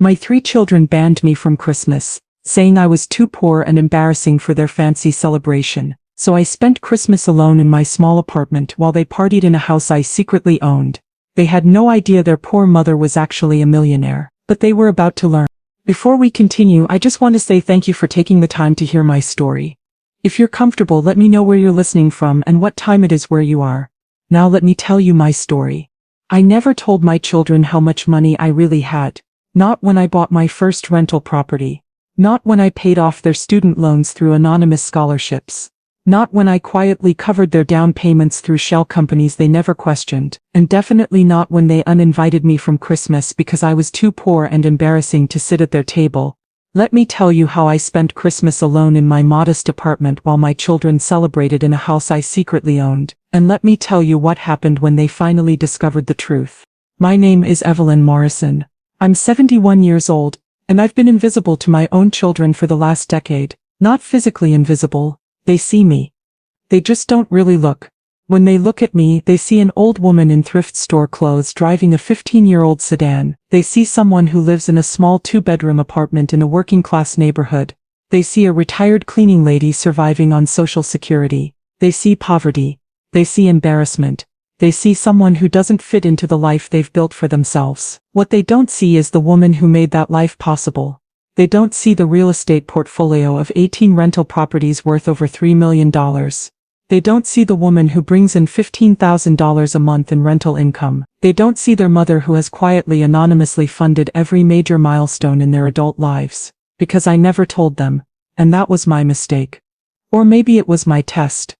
My 3 children banned me from Christmas, saying I was too poor and embarrassing for their fancy celebration. So I spent Christmas alone in my small apartment while they partied in a house I secretly owned. They had no idea their poor mother was actually a millionaire, but they were about to learn. Before we continue, I just want to say thank you for taking the time to hear my story. If you're comfortable, let me know where you're listening from and what time it is where you are. Now let me tell you my story. I never told my children how much money I really had. Not when I bought my first rental property. Not when I paid off their student loans through anonymous scholarships. Not when I quietly covered their down payments through shell companies they never questioned, and definitely not when they uninvited me from Christmas because I was too poor and embarrassing to sit at their table. Let me tell you how I spent Christmas alone in my modest apartment while my children celebrated in a house I secretly owned, and let me tell you what happened when they finally discovered the truth. My name is Evelyn Morrison. I'm 71 years old, and I've been invisible to my own children for the last decade. Not physically invisible. They see me. They just don't really look. When they look at me, they see an old woman in thrift store clothes driving a 15-year-old sedan. They see someone who lives in a small 2-bedroom apartment in a working-class neighborhood. They see a retired cleaning lady surviving on Social Security. They see poverty. They see embarrassment. They see someone who doesn't fit into the life they've built for themselves. What they don't see is the woman who made that life possible. They don't see the real estate portfolio of 18 rental properties worth over $3 million. They don't see the woman who brings in $15,000 a month in rental income. They don't see their mother who has quietly anonymously funded every major milestone in their adult lives. Because I never told them, and that was my mistake. Or maybe it was my test.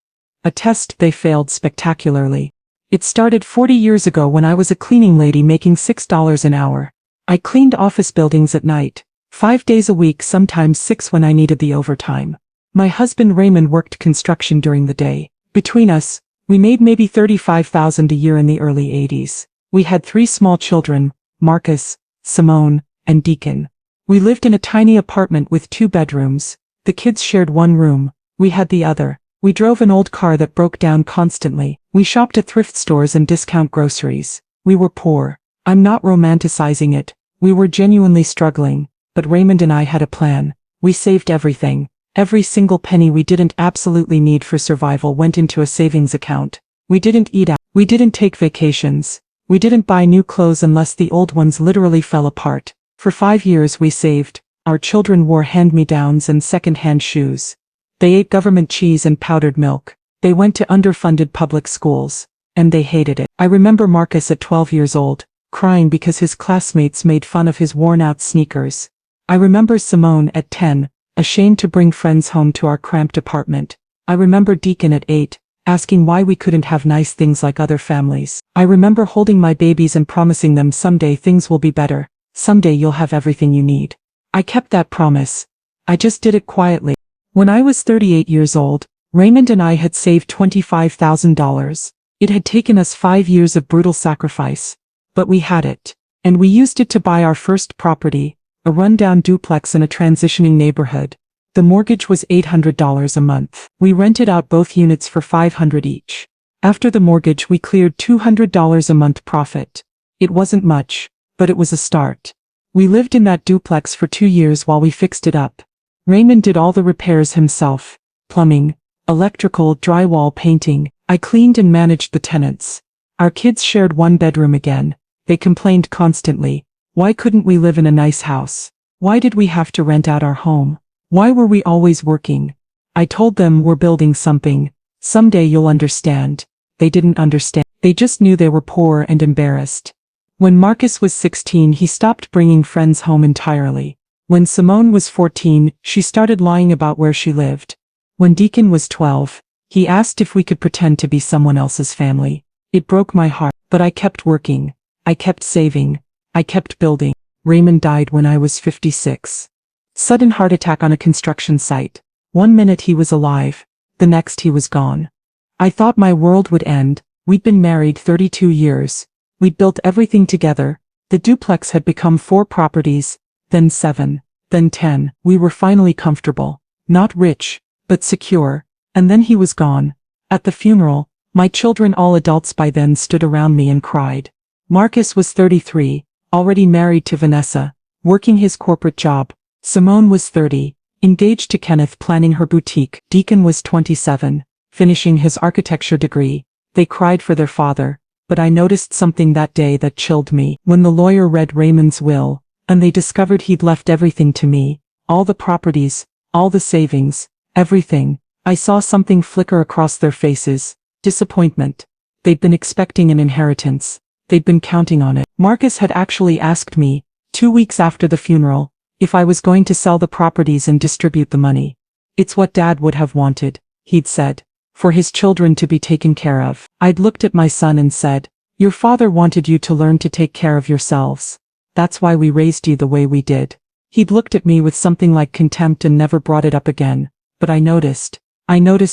A test they failed spectacularly. It started 40 years ago when I was a cleaning lady making $6 an hour. I cleaned office buildings at night. 5 days a week, sometimes 6 when I needed the overtime. My husband Raymond worked construction during the day. Between us, we made maybe $35,000 a year in the early 80s. We had 3 small children, Marcus, Simone, and Deacon. We lived in a tiny apartment with 2 bedrooms. The kids shared one room. We had the other. We drove an old car that broke down constantly. We shopped at thrift stores and discount groceries. We were poor. I'm not romanticizing it. We were genuinely struggling. But Raymond and I had a plan. We saved everything. Every single penny we didn't absolutely need for survival went into a savings account. We didn't eat out. We didn't take vacations. We didn't buy new clothes unless the old ones literally fell apart. For 5 years we saved. Our children wore hand-me-downs and second-hand shoes. They ate government cheese and powdered milk. They went to underfunded public schools. And they hated it. I remember Marcus at 12 years old, crying because his classmates made fun of his worn-out sneakers. I remember Simone at 10, ashamed to bring friends home to our cramped apartment. I remember Deacon at 8, asking why we couldn't have nice things like other families. I remember holding my babies and promising them someday things will be better. Someday you'll have everything you need. I kept that promise. I just did it quietly. When I was 38 years old, Raymond and I had saved $25,000. It had taken us 5 years of brutal sacrifice. But we had it. And we used it to buy our first property. A rundown duplex in a transitioning neighborhood. The mortgage was $800 a month. We rented out both units for $500 each. After the mortgage, we cleared $200 a month profit. It wasn't much, but it was a start. We lived in that duplex for 2 years while we fixed it up. Raymond did all the repairs himself. Plumbing, electrical, drywall, painting. I cleaned and managed the tenants. Our kids shared one bedroom again. They complained constantly. Why couldn't we live in a nice house? Why did we have to rent out our home? Why were we always working? I told them we're building something. Someday you'll understand. They didn't understand. They just knew they were poor and embarrassed. When Marcus was 16, he stopped bringing friends home entirely. When Simone was 14, she started lying about where she lived. When Deacon was 12, he asked if we could pretend to be someone else's family. It broke my heart, but I kept working. I kept saving. I kept building. Raymond died when I was 56. Sudden heart attack on a construction site. 1 minute he was alive, the next he was gone. I thought my world would end. We'd been married 32 years. We'd built everything together. The duplex had become 4 properties, then 7, then 10. We were finally comfortable. Not rich, but secure. And then he was gone. At the funeral, my children, all adults by then, stood around me and cried. Marcus was 33. Already married to Vanessa. working his corporate job. Simone was 30, engaged to Kenneth, planning her boutique. Deacon was 27, finishing his architecture degree. They cried for their father, but I noticed something that day that chilled me. When the lawyer read Raymond's will, and they discovered he'd left everything to me, all the properties, all the savings, everything, I saw something flicker across their faces. Disappointment. They'd been expecting an inheritance. They'd been counting on it. Marcus had actually asked me, 2 weeks after the funeral, if I was going to sell the properties and distribute the money. It's what Dad would have wanted, he'd said, for his children to be taken care of. I'd looked at my son and said, your father wanted you to learn to take care of yourselves. That's why we raised you the way we did. He'd looked at me with something like contempt and never brought it up again, but I noticed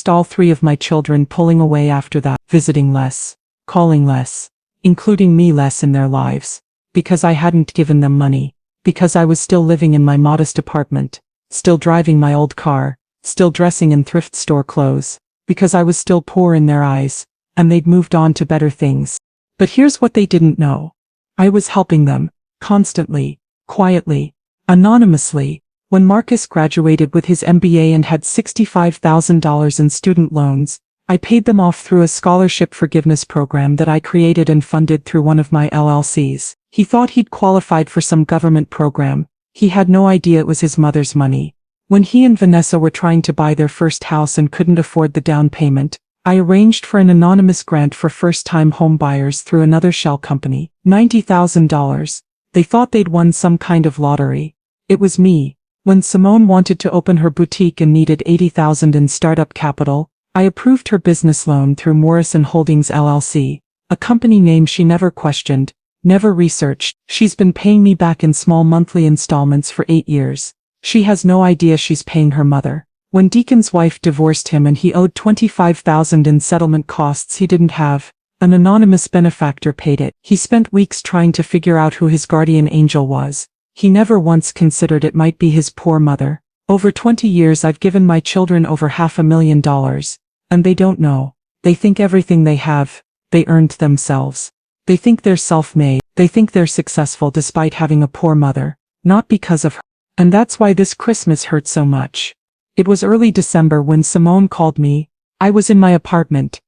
all 3 of my children pulling away after that, visiting less, calling less, including me less in their lives, because I hadn't given them money, because I was still living in my modest apartment, still driving my old car, still dressing in thrift store clothes, because I was still poor in their eyes, and they'd moved on to better things. But here's what they didn't know. I was helping them, constantly, quietly, anonymously. When Marcus graduated with his MBA and had $65,000 in student loans, I paid them off through a scholarship forgiveness program that I created and funded through one of my LLCs. He thought he'd qualified for some government program. He had no idea it was his mother's money. When he and Vanessa were trying to buy their first house and couldn't afford the down payment, I arranged for an anonymous grant for first-time home buyers through another shell company. $90,000. They thought they'd won some kind of lottery. It was me. When Simone wanted to open her boutique and needed $80,000 in startup capital, I approved her business loan through Morrison Holdings LLC, a company name she never questioned, never researched. She's been paying me back in small monthly installments for 8 years. She has no idea she's paying her mother. When Deacon's wife divorced him and he owed $25,000 in settlement costs he didn't have, an anonymous benefactor paid it. He spent weeks trying to figure out who his guardian angel was. He never once considered it might be his poor mother. Over 20 years I've given my children over $500,000, and they don't know. They think everything they have, they earned themselves. They think they're self-made. They think they're successful despite having a poor mother, not because of her. And that's why this Christmas hurt so much. It was early December when Simone called me. I was in my apartment.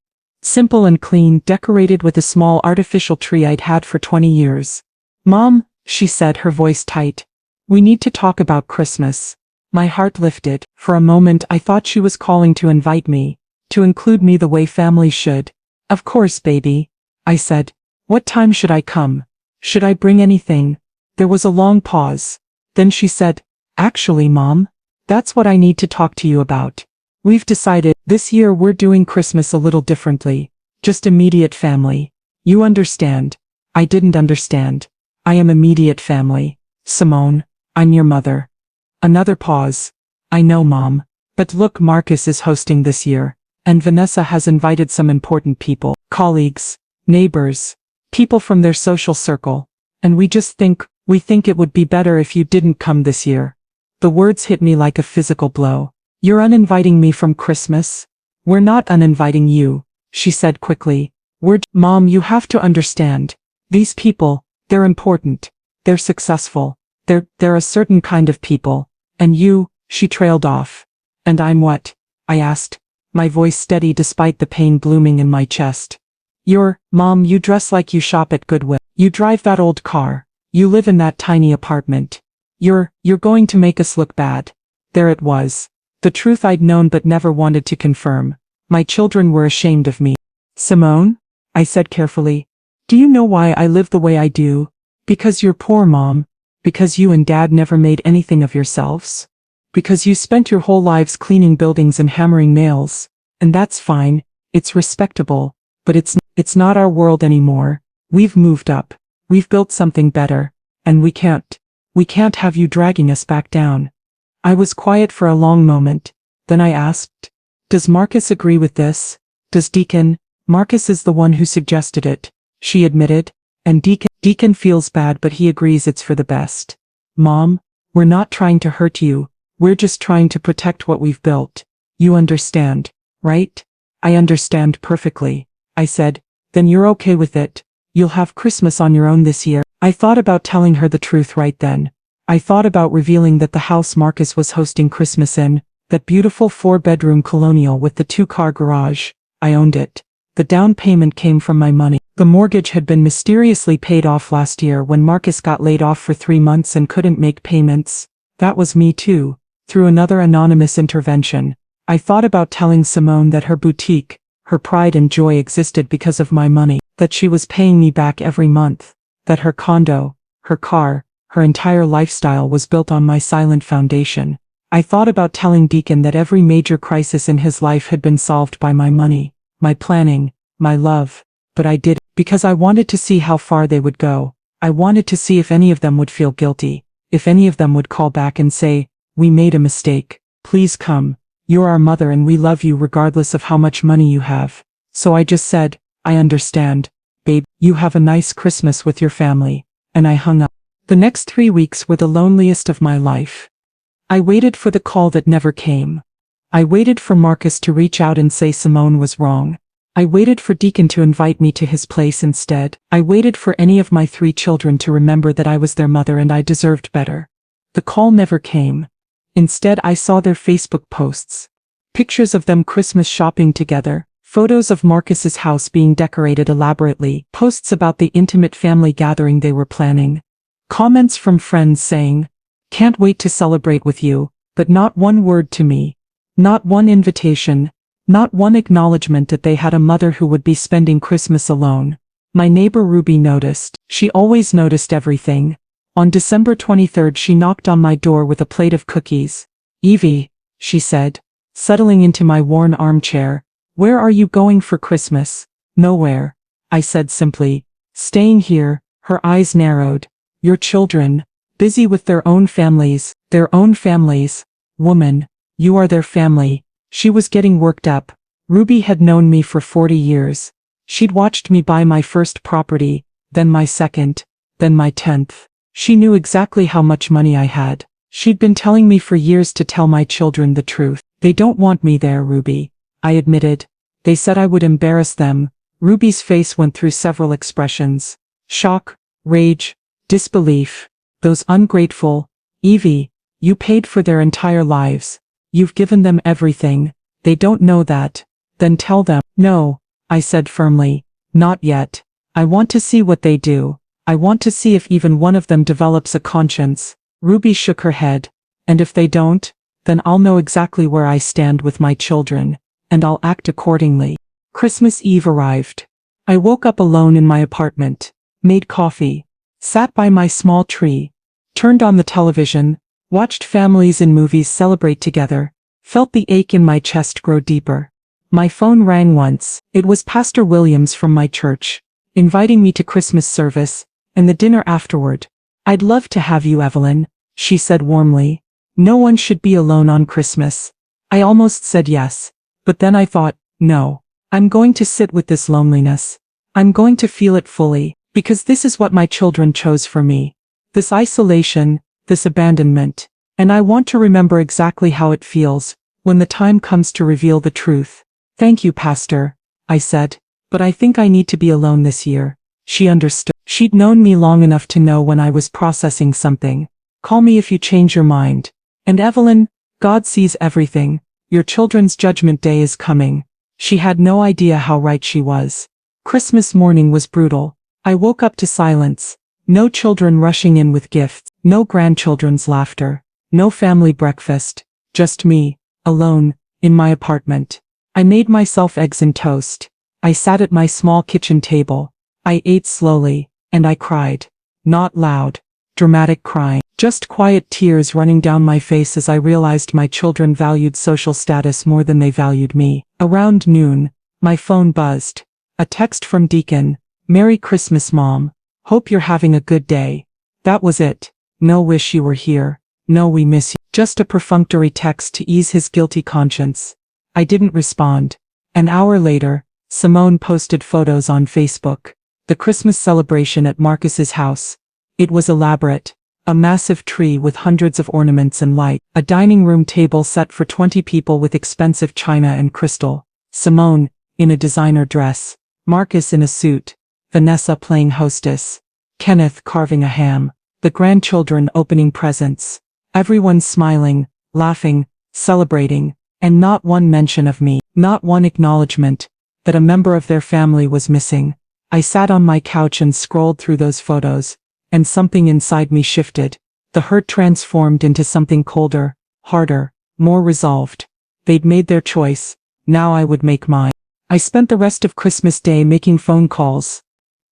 Simple and clean, decorated with a small artificial tree I'd had for 20 years. Mom, she said, her voice tight. We need to talk about Christmas. My heart lifted. For a moment I thought she was calling to invite me, to include me the way family should. Of course, baby, I said. What time should I come? Should I bring anything? There was a long pause. Then she said, actually, Mom, that's what I need to talk to you about. We've decided, this year we're doing Christmas a little differently. Just immediate family. You understand. I didn't understand. I am immediate family. Simone, I'm your mother. Another pause. I know, Mom. But look, Marcus is hosting this year, and Vanessa has invited some important people, colleagues, neighbors, people from their social circle, and we think it would be better if you didn't come this year. The words hit me like a physical blow. You're uninviting me from Christmas? We're not uninviting you, she said quickly. Mom, you have to understand. These people, they're important. They're successful. They're a certain kind of people. And you, she trailed off. And I'm what? I asked, my voice steady despite the pain blooming in my chest. Mom, you dress like you shop at Goodwill. You drive that old car. You live in that tiny apartment. You're going to make us look bad. There it was. The truth I'd known but never wanted to confirm. My children were ashamed of me. Simone? I said carefully. Do you know why I live the way I do? Because you're poor, Mom. Because you and Dad never made anything of yourselves. Because you spent your whole lives cleaning buildings and hammering nails. And that's fine. It's respectable. But it's not our world anymore. We've moved up. We've built something better. And we can't have you dragging us back down. I was quiet for a long moment. Then I asked, does Marcus agree with this? Does Deacon? Marcus is the one who suggested it, she admitted. And Deacon feels bad, but he agrees it's for the best. Mom, we're not trying to hurt you. We're just trying to protect what we've built. You understand, right? I understand perfectly, I said. Then you're okay with it. You'll have Christmas on your own this year. I thought about telling her the truth right then. I thought about revealing that the house Marcus was hosting Christmas in, that beautiful 4-bedroom colonial with the 2-car garage, I owned it. The down payment came from my money. The mortgage had been mysteriously paid off last year when Marcus got laid off for 3 months and couldn't make payments. That was me too, through another anonymous intervention. I thought about telling Simone that her boutique, her pride and joy existed because of my money, that she was paying me back every month, that her condo, her car, her entire lifestyle was built on my silent foundation. I thought about telling Deacon that every major crisis in his life had been solved by my money, my planning, my love, but I did it because I wanted to see how far they would go. I wanted to see if any of them would feel guilty, if any of them would call back and say, "We made a mistake. Please come. You're our mother and we love you regardless of how much money you have." So I just said, "I understand, babe. You have a nice Christmas with your family," and I hung up. The next 3 weeks were the loneliest of my life. I waited for the call that never came. I waited for Marcus to reach out and say Simone was wrong. I waited for Deacon to invite me to his place instead. I waited for any of my 3 children to remember that I was their mother and I deserved better. The call never came. Instead, I saw their Facebook posts. Pictures of them Christmas shopping together, photos of Marcus's house being decorated elaborately, posts about the intimate family gathering they were planning. Comments from friends saying, "Can't wait to celebrate with you," but not one word to me. Not one invitation. Not one acknowledgement that they had a mother who would be spending Christmas alone. My neighbor Ruby noticed. She always noticed everything. On December 23rd she knocked on my door with a plate of cookies. "Evie," she said, settling into my worn armchair, "where are you going for Christmas?" "Nowhere," I said simply. "Staying here." Her eyes narrowed. "Your children, busy with their own families." "Their own families? Woman, you are their family." She was getting worked up. Ruby had known me for 40 years. She'd watched me buy my first property, then my second, then my 10th. She knew exactly how much money I had. She'd been telling me for years to tell my children the truth. "They don't want me there, Ruby," I admitted. "They said I would embarrass them." Ruby's face went through several expressions. Shock, rage, disbelief. "Those ungrateful. Evie, you paid for their entire lives. You've given them everything. They don't know that. Then tell them." "No," I said firmly. "Not yet. I want to see what they do. I want to see if even one of them develops a conscience." Ruby shook her head. "And if they don't, then I'll know exactly where I stand with my children, and I'll act accordingly." Christmas Eve arrived. I woke up alone in my apartment, made coffee, sat by my small tree, turned on the television, watched families in movies celebrate together, felt the ache in my chest grow deeper. My phone rang once. It was Pastor Williams from my church, inviting me to Christmas service, and the dinner afterward. "I'd love to have you, Evelyn," she said warmly. "No one should be alone on Christmas." I almost said yes, but then I thought, no. I'm going to sit with this loneliness. I'm going to feel it fully, because this is what my children chose for me. This isolation, this abandonment, and I want to remember exactly how it feels when the time comes to reveal the truth. "Thank you, Pastor," I said, "but I think I need to be alone this year." She understood. She'd known me long enough to know when I was processing something. "Call me if you change your mind. And Evelyn, God sees everything. Your children's judgment day is coming." She had no idea how right she was. Christmas morning was brutal. I woke up to silence. No children rushing in with gifts. No grandchildren's laughter. No family breakfast. Just me, alone, in my apartment. I made myself eggs and toast. I sat at my small kitchen table. I ate slowly, and I cried. Not loud, dramatic crying. Just quiet tears running down my face as I realized my children valued social status more than they valued me. Around noon, my phone buzzed. A text from Deacon. "Merry Christmas, Mom. Hope you're having a good day." That was it. No wish you were here. No we miss you. Just a perfunctory text to ease his guilty conscience. I didn't respond. An hour later, Simone posted photos on Facebook. The Christmas celebration at Marcus's house. It was elaborate. A massive tree with hundreds of ornaments and light. A dining room table set for 20 people with expensive china and crystal. Simone, in a designer dress. Marcus in a suit. Vanessa playing hostess. Kenneth carving a ham. the grandchildren opening presents, everyone smiling, laughing, celebrating, and not one mention of me, not one acknowledgement that a member of their family was missing. I sat on my couch and scrolled through those photos, and something inside me shifted. The hurt transformed into something colder, harder, more resolved. They'd made their choice, now I would make mine. I spent the rest of Christmas Day making phone calls.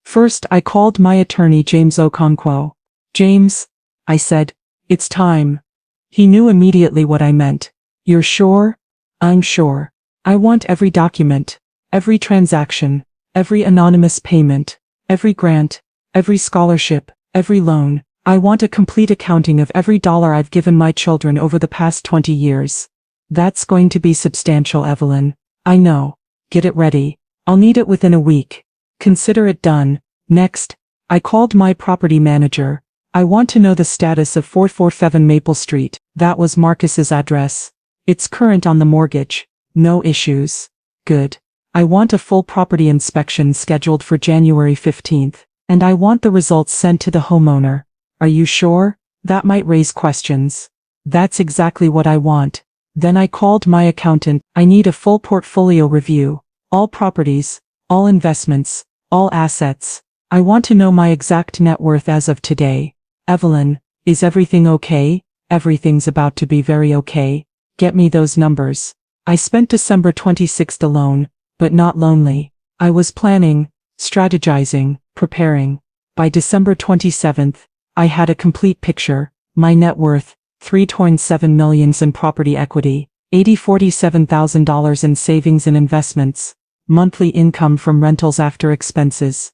First, I called my attorney James Okonkwo. "James," I said, "it's time." He knew immediately what I meant. "You're sure?" "I'm sure. I want every document, every transaction, every anonymous payment, every grant, every scholarship, every loan. I want a complete accounting of every dollar I've given my children over the past 20 years. That's going to be substantial, Evelyn. I know. Get it ready. I'll need it within a week. Consider it done." Next, I called my property manager. "I want to know the status of 447 Maple Street. That was Marcus's address. It's current on the mortgage. No issues. Good. I want a full property inspection scheduled for January 15th, and I want the results sent to the homeowner. Are you sure? That might raise questions." "That's exactly what I want." Then I called my accountant. "I need a full portfolio review. All properties, all investments, all assets. I want to know my exact net worth as of today. Evelyn, is everything okay?" "Everything's about to be very okay. Get me those numbers." I spent December 26th alone, but not lonely. I was planning, strategizing, preparing. By December 27th, I had a complete picture. My net worth, $3.7 million in property equity, $47,000 in savings and investments, monthly income from rentals after expenses,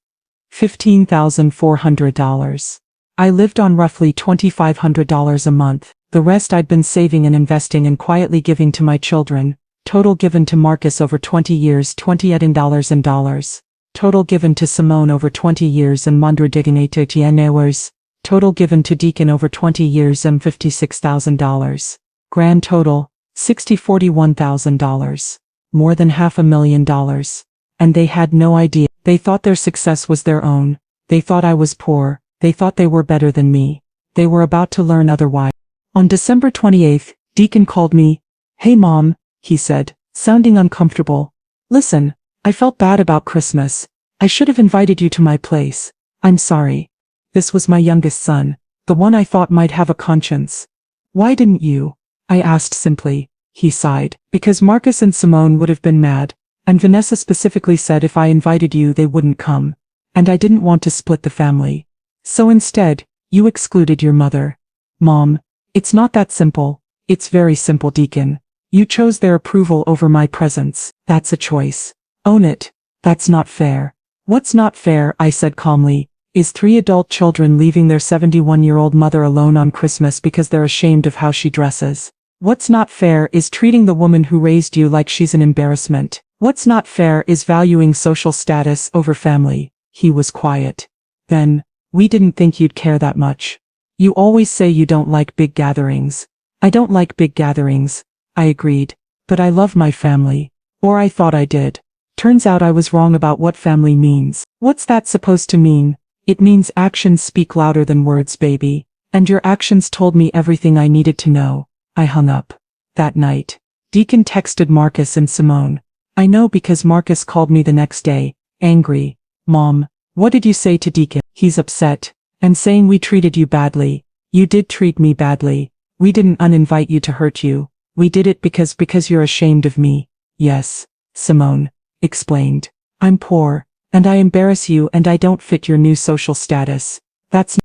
$15,400. I lived on roughly $2,500 a month. The rest I'd been saving and investing and quietly giving to my children. Total given to Marcus over 20 years, $28,000. Total given to Simone over 20 years and $118,000. Total given to Deacon over 20 years and $56,000. Grand total, $41,000. More than $500,000. And they had no idea. They thought their success was their own. They thought I was poor. They thought they were better than me. They were about to learn otherwise. On December 28th, Deacon called me. "Hey Mom," he said, sounding uncomfortable. "Listen, I felt bad about Christmas. I should have invited you to my place. I'm sorry." This was my youngest son, the one I thought might have a conscience. "Why didn't you?" I asked simply. He sighed. "Because Marcus and Simone would have been mad, and Vanessa specifically said if I invited you they wouldn't come. And I didn't want to split the family. So instead, you excluded your mother." "Mom, it's not that simple." "It's very simple, Deacon. You chose their approval over my presence. That's a choice. Own it." "That's not fair." "What's not fair," I said calmly, "is 3 adult children leaving their 71-year-old mother alone on Christmas because they're ashamed of how she dresses. What's not fair is treating the woman who raised you like she's an embarrassment. What's not fair is valuing social status over family." He was quiet. Then, "We didn't think you'd care that much. You always say you don't like big gatherings." "I don't like big gatherings," I agreed, "but I love my family. Or I thought I did. Turns out I was wrong about what family means." "What's that supposed to mean?" "It means actions speak louder than words, baby. And your actions told me everything I needed to know." I hung up. That night, Deacon texted Marcus and Simone. I know because Marcus called me the next day, angry. "Mom, what did you say to Deacon?" "He's upset, and saying we treated you badly." "You did treat me badly. We didn't uninvite you to hurt you. We did it because you're ashamed of me." "Yes," Simone explained. "I'm poor, and I embarrass you and I don't fit your new social status."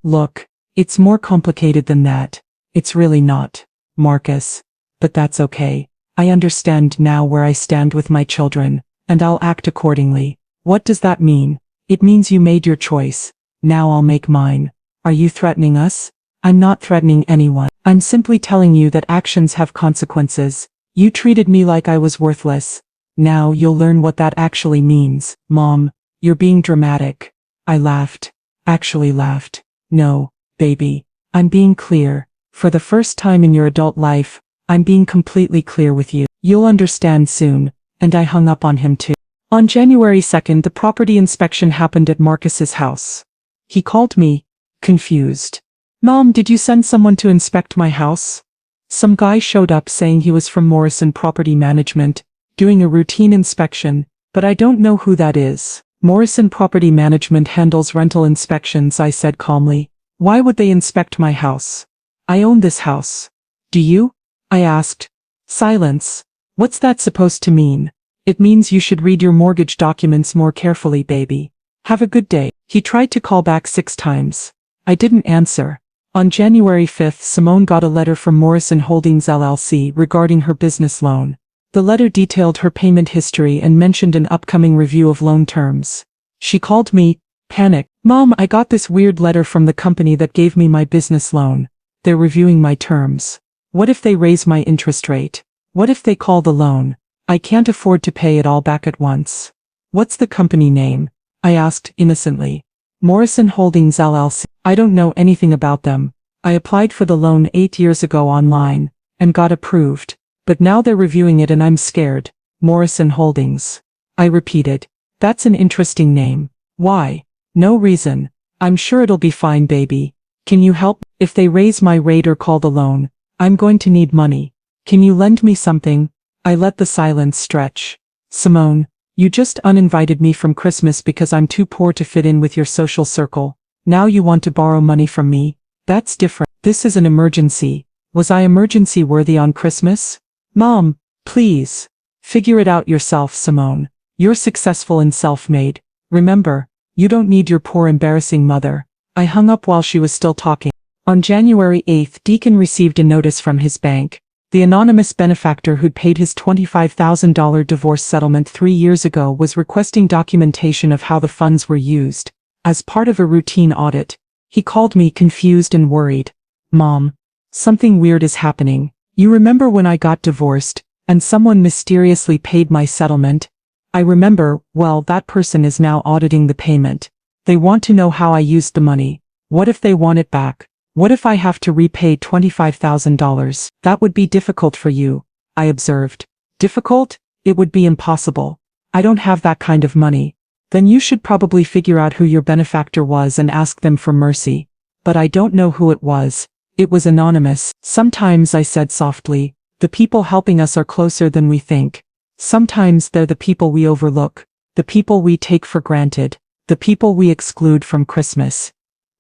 Look, it's more complicated than that. It's really not, Marcus. But that's okay. I understand now where I stand with my children, and I'll act accordingly." "What does that mean?" "It means you made your choice. Now I'll make mine." "Are you threatening us?" "I'm not threatening anyone. I'm simply telling you that actions have consequences. You treated me like I was worthless. Now you'll learn what that actually means." "Mom, you're being dramatic." I laughed. Actually laughed. "No, baby. I'm being clear. For the first time in your adult life, I'm being completely clear with you. You'll understand soon." And I hung up on him too. On January 2nd, the property inspection happened at Marcus's house. He called me, confused. Mom, did you send someone to inspect my house? Some guy showed up saying he was from Morrison Property Management, doing a routine inspection, but I don't know who that is. Morrison Property Management handles rental inspections, I said calmly. Why would they inspect my house? I own this house. Do you? I asked. Silence. What's that supposed to mean? It means you should read your mortgage documents more carefully, baby. Have a good day. He tried to call back 6 times. I didn't answer. On January 5th, Simone got a letter from Morrison Holdings LLC regarding her business loan. The letter detailed her payment history and mentioned an upcoming review of loan terms. She called me, panicked. Mom, I got this weird letter from the company that gave me my business loan. They're reviewing my terms. What if they raise my interest rate? What if they call the loan? I can't afford to pay it all back at once. What's the company name? I asked innocently. Morrison Holdings LLC. I don't know anything about them. I applied for the loan 8 years ago online, and got approved. But now they're reviewing it and I'm scared. Morrison Holdings. I repeated. That's an interesting name. Why? No reason. I'm sure it'll be fine, baby. Can you help? If they raise my rate or call the loan, I'm going to need money. Can you lend me something? I let the silence stretch. Simone, you just uninvited me from Christmas because I'm too poor to fit in with your social circle. Now you want to borrow money from me? That's different. This is an emergency. Was I emergency worthy on Christmas? Mom, please. Figure it out yourself, Simone. You're successful and self-made. Remember, you don't need your poor embarrassing mother. I hung up while she was still talking. On January 8th, Deacon received a notice from his bank. The anonymous benefactor who'd paid his $25,000 divorce settlement 3 years ago was requesting documentation of how the funds were used. As part of a routine audit, he called me confused and worried. Mom, something weird is happening. You remember when I got divorced, and someone mysteriously paid my settlement? I remember, well, that person is now auditing the payment. They want to know how I used the money. What if they want it back? What if I have to repay $25,000? That would be difficult for you, I observed. Difficult? It would be impossible. I don't have that kind of money. Then you should probably figure out who your benefactor was and ask them for mercy. But I don't know who it was. It was anonymous. Sometimes, I said softly, the people helping us are closer than we think. Sometimes they're the people we overlook, the people we take for granted, the people we exclude from Christmas.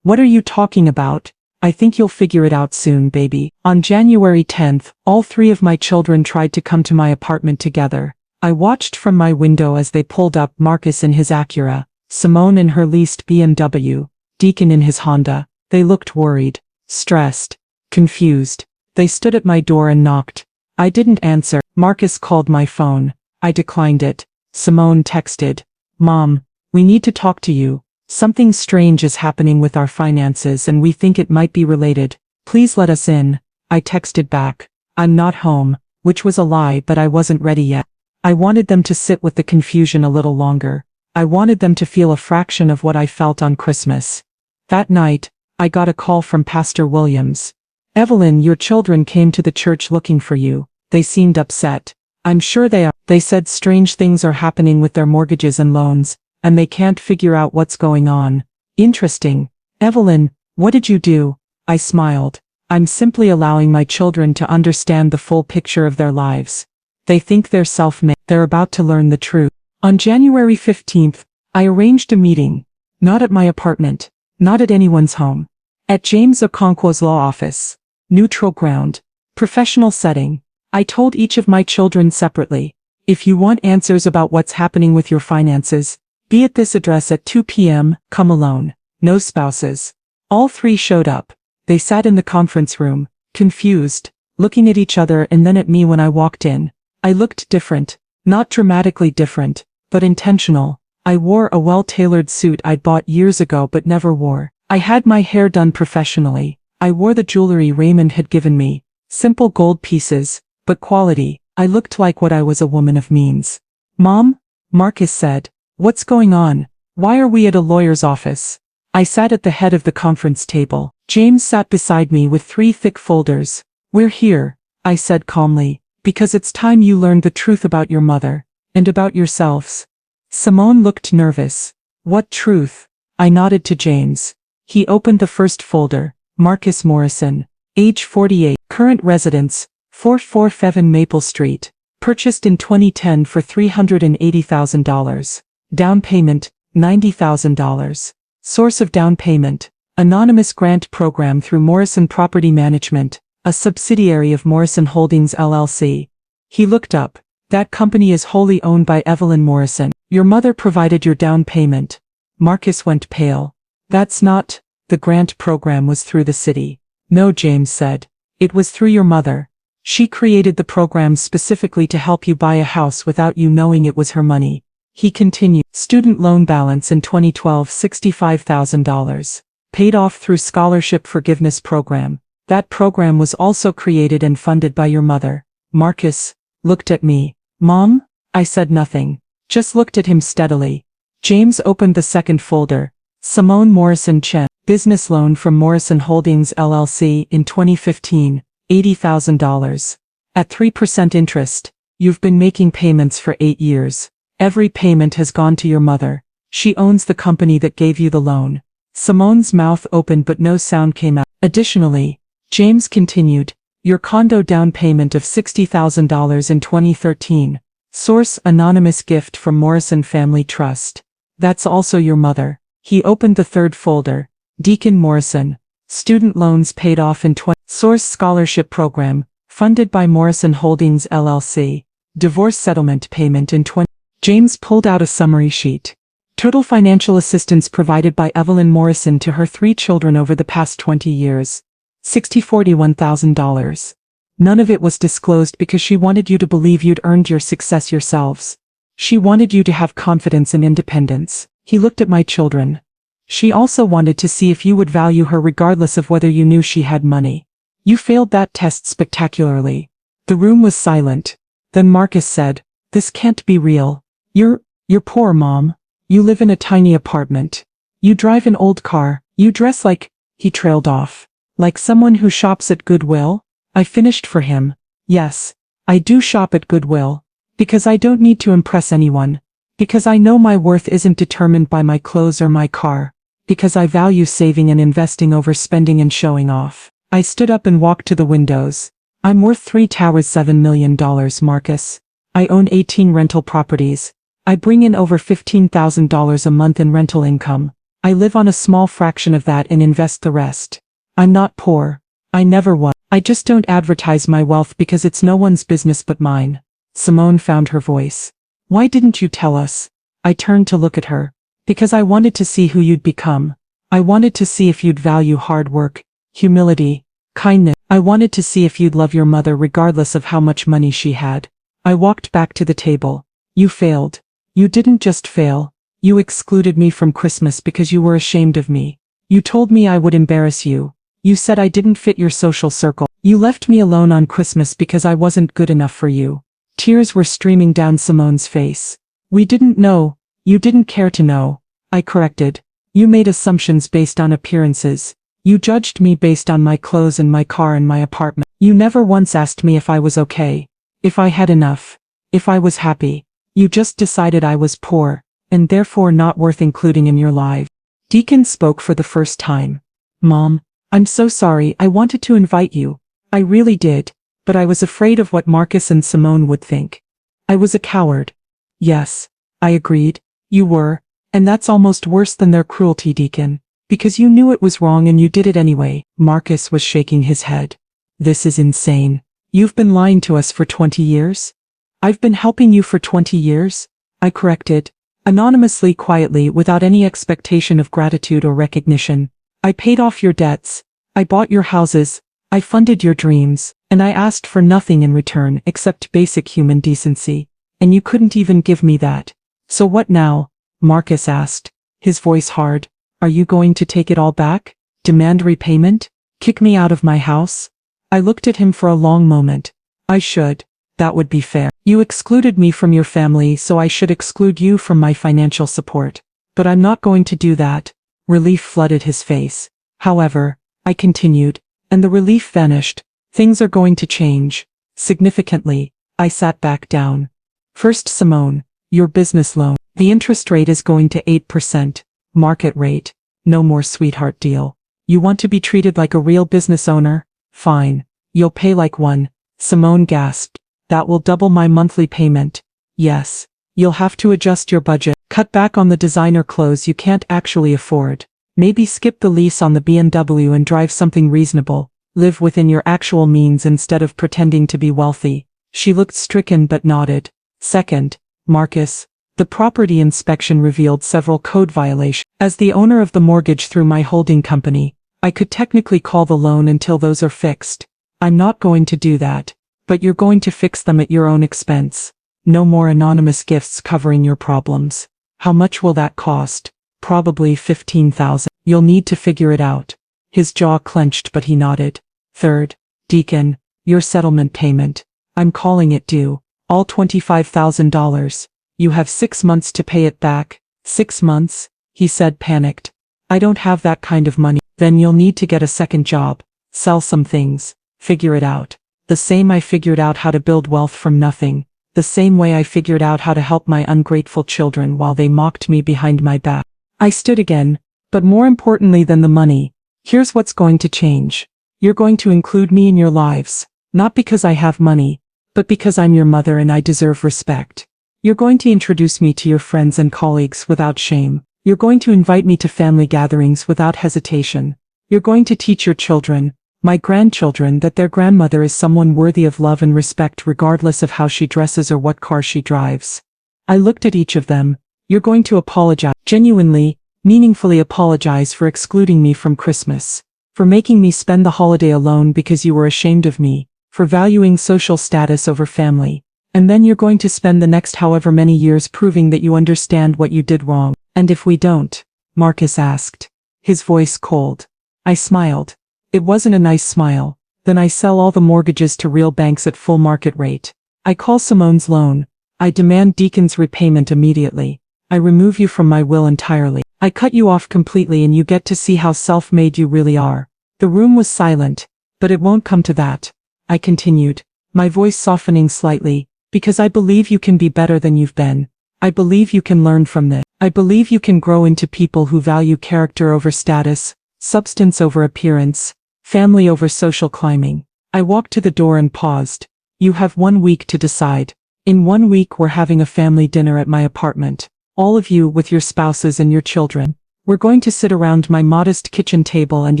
What are you talking about? I think you'll figure it out soon, baby. On January 10th, all 3 of my children tried to come to my apartment together. I watched from my window as they pulled up, Marcus in his Acura, Simone in her leased BMW, Deacon in his Honda. They looked worried, stressed, confused. They stood at my door and knocked. I didn't answer. Marcus called my phone. I declined it. Simone texted, Mom, we need to talk to you. Something strange is happening with our finances and we think it might be related. Please let us in. I texted back, I'm not home, which was a lie, but I wasn't ready yet. I wanted them to sit with the confusion a little longer. I wanted them to feel a fraction of what I felt on Christmas. That night, I got a call from Pastor Williams. Evelyn, your children came to the church looking for you. They seemed upset. I'm sure they are. They said strange things are happening with their mortgages and loans, and they can't figure out what's going on. Interesting. Evelyn, what did you do? I smiled. I'm simply allowing my children to understand the full picture of their lives. They think they're self-made. They're about to learn the truth. On January 15th, I arranged a meeting. Not at my apartment. Not at anyone's home. At James Okonkwo's law office. Neutral ground. Professional setting. I told each of my children separately, if you want answers about what's happening with your finances, be at this address at 2 p.m., come alone. No spouses. All 3 showed up. They sat in the conference room, confused, looking at each other and then at me when I walked in. I looked different. Not dramatically different, but intentional. I wore a well-tailored suit I'd bought years ago but never wore. I had my hair done professionally. I wore the jewelry Raymond had given me. Simple gold pieces, but quality. I looked like what I was, a woman of means. Mom? Marcus said. What's going on? Why are we at a lawyer's office? I sat at the head of the conference table. James sat beside me with 3 thick folders. We're here, I said calmly, because it's time you learned the truth about your mother, and about yourselves. Simone looked nervous. What truth? I nodded to James. He opened the first folder. Marcus Morrison. Age 48. Current residence, 447 Maple Street. Purchased in 2010 for $380,000. Down payment, $90,000. Source of down payment, anonymous grant program through Morrison Property Management, a subsidiary of Morrison Holdings LLC. He looked up. That company is wholly owned by Evelyn Morrison. Your mother provided your down payment. Marcus went pale. That's not, the grant program was through the city. No, James said. It was through your mother. She created the program specifically to help you buy a house without you knowing it was her money. He continued. Student loan balance in 2012 $65,000. Paid off through scholarship forgiveness program. That program was also created and funded by your mother. Marcus looked at me. Mom? I said nothing. Just looked at him steadily. James opened the second folder. Simone Morrison Chen. Business loan from Morrison Holdings LLC in 2015. $80,000. At 3% interest. You've been making payments for 8 years. Every payment has gone to your mother. She owns the company that gave you the loan. Simone's mouth opened but no sound came out. Additionally, James continued, your condo down payment of $60,000 in 2013. Source anonymous gift from Morrison Family Trust. That's also your mother. He opened the third folder. Deacon Morrison. Student loans paid off in 20. Source scholarship program, funded by Morrison Holdings LLC. Divorce settlement payment in 20. James pulled out a summary sheet. Total financial assistance provided by Evelyn Morrison to her 3 children over the past 20 years. $41,000. None of it was disclosed because she wanted you to believe you'd earned your success yourselves. She wanted you to have confidence and independence. He looked at my children. She also wanted to see if you would value her regardless of whether you knew she had money. You failed that test spectacularly. The room was silent. Then Marcus said, this can't be real. You're poor, Mom. You live in a tiny apartment. You drive an old car. You dress like, he trailed off. Like someone who shops at Goodwill? I finished for him. Yes, I do shop at Goodwill. Because I don't need to impress anyone. Because I know my worth isn't determined by my clothes or my car. Because I value saving and investing over spending and showing off. I stood up and walked to the windows. I'm worth 3 towers $7 million, Marcus. I own 18 rental properties. I bring in over $15,000 a month in rental income. I live on a small fraction of that and invest the rest. I'm not poor. I never was. I just don't advertise my wealth because it's no one's business but mine. Simone found her voice. Why didn't you tell us? I turned to look at her. Because I wanted to see who you'd become. I wanted to see if you'd value hard work, humility, kindness. I wanted to see if you'd love your mother regardless of how much money she had. I walked back to the table. You failed. You didn't just fail. You excluded me from Christmas because you were ashamed of me. You told me I would embarrass you. You said I didn't fit your social circle. You left me alone on Christmas because I wasn't good enough for you. Tears were streaming down Simone's face. We didn't know. You didn't care to know. I corrected. You made assumptions based on appearances. You judged me based on my clothes and my car and my apartment. You never once asked me if I was okay. If I had enough. If I was happy. You just decided I was poor, and therefore not worth including in your life. Deacon spoke for the first time. Mom, I'm so sorry. I wanted to invite you. I really did, but I was afraid of what Marcus and Simone would think. I was a coward. Yes, I agreed. You were, and that's almost worse than their cruelty, Deacon, because you knew it was wrong and you did it anyway. Marcus was shaking his head. This is insane. You've been lying to us for 20 years? I've been helping you for 20 years? I corrected, anonymously, quietly, without any expectation of gratitude or recognition. I paid off your debts. I bought your houses. I funded your dreams, and I asked for nothing in return except basic human decency. And you couldn't even give me that. So what now? Marcus asked, his voice hard. Are you going to take it all back? Demand repayment? Kick me out of my house? I looked at him for a long moment. I should. That would be fair. You excluded me from your family, so I should exclude you from my financial support. But I'm not going to do that. Relief flooded his face. However, I continued, and the relief vanished. Things are going to change. Significantly. I sat back down. First, Simone, your business loan. The interest rate is going to 8%. Market rate. No more sweetheart deal. You want to be treated like a real business owner? Fine. You'll pay like one. Simone gasped. That will double my monthly payment. Yes. You'll have to adjust your budget. Cut back on the designer clothes you can't actually afford. Maybe skip the lease on the BMW and drive something reasonable. Live within your actual means instead of pretending to be wealthy. She looked stricken but nodded. Second, Marcus. The property inspection revealed several code violations. As the owner of the mortgage through my holding company, I could technically call the loan until those are fixed. I'm not going to do that. But you're going to fix them at your own expense. No more anonymous gifts covering your problems. How much will that cost? Probably $15,000. You'll need to figure it out. His jaw clenched but he nodded. Third, Deacon, your settlement payment. I'm calling it due. All $25,000. You have 6 months to pay it back. 6 months? He said, panicked. I don't have that kind of money. Then you'll need to get a second job. Sell some things. Figure it out. The same I figured out how to build wealth from nothing. The same way I figured out how to help my ungrateful children while they mocked me behind my back. I stood again. But more importantly than the money, here's what's going to change. You're going to include me in your lives. Not because I have money, but because I'm your mother and I deserve respect. You're going to introduce me to your friends and colleagues without shame. You're going to invite me to family gatherings without hesitation. You're going to teach your children, my grandchildren, that their grandmother is someone worthy of love and respect regardless of how she dresses or what car she drives. I looked at each of them. You're going to apologize, genuinely, meaningfully apologize for excluding me from Christmas, for making me spend the holiday alone because you were ashamed of me, for valuing social status over family. And then you're going to spend the next however many years proving that you understand what you did wrong. And if we don't? Marcus asked, his voice cold. I smiled. It wasn't a nice smile. Then I sell all the mortgages to real banks at full market rate. I call Simone's loan. I demand Deacon's repayment immediately. I remove you from my will entirely. I cut you off completely and you get to see how self-made you really are. The room was silent. But it won't come to that. I continued, my voice softening slightly, because I believe you can be better than you've been. I believe you can learn from this. I believe you can grow into people who value character over status, substance over appearance, family over social climbing. I walked to the door and paused. You have 1 week to decide. In 1 week we're having a family dinner at my apartment. All of you with your spouses and your children. We're going to sit around my modest kitchen table and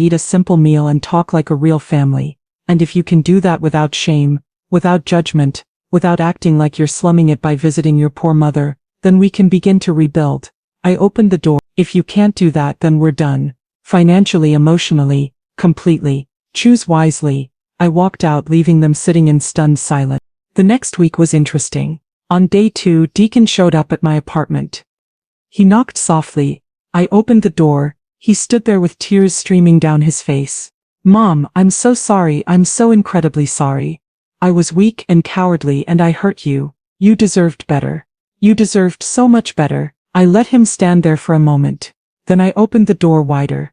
eat a simple meal and talk like a real family. And if you can do that without shame, without judgment, without acting like you're slumming it by visiting your poor mother, then we can begin to rebuild. I opened the door. If you can't do that, then we're done. Financially, emotionally, completely. Choose wisely. I walked out, leaving them sitting in stunned silence. The next week was interesting. On day 2, Deacon showed up at my apartment. He knocked softly. I opened the door. He stood there with tears streaming down his face. Mom, I'm so sorry. I'm so incredibly sorry. I was weak and cowardly and I hurt you. You deserved better. You deserved so much better. I let him stand there for a moment. Then I opened the door wider.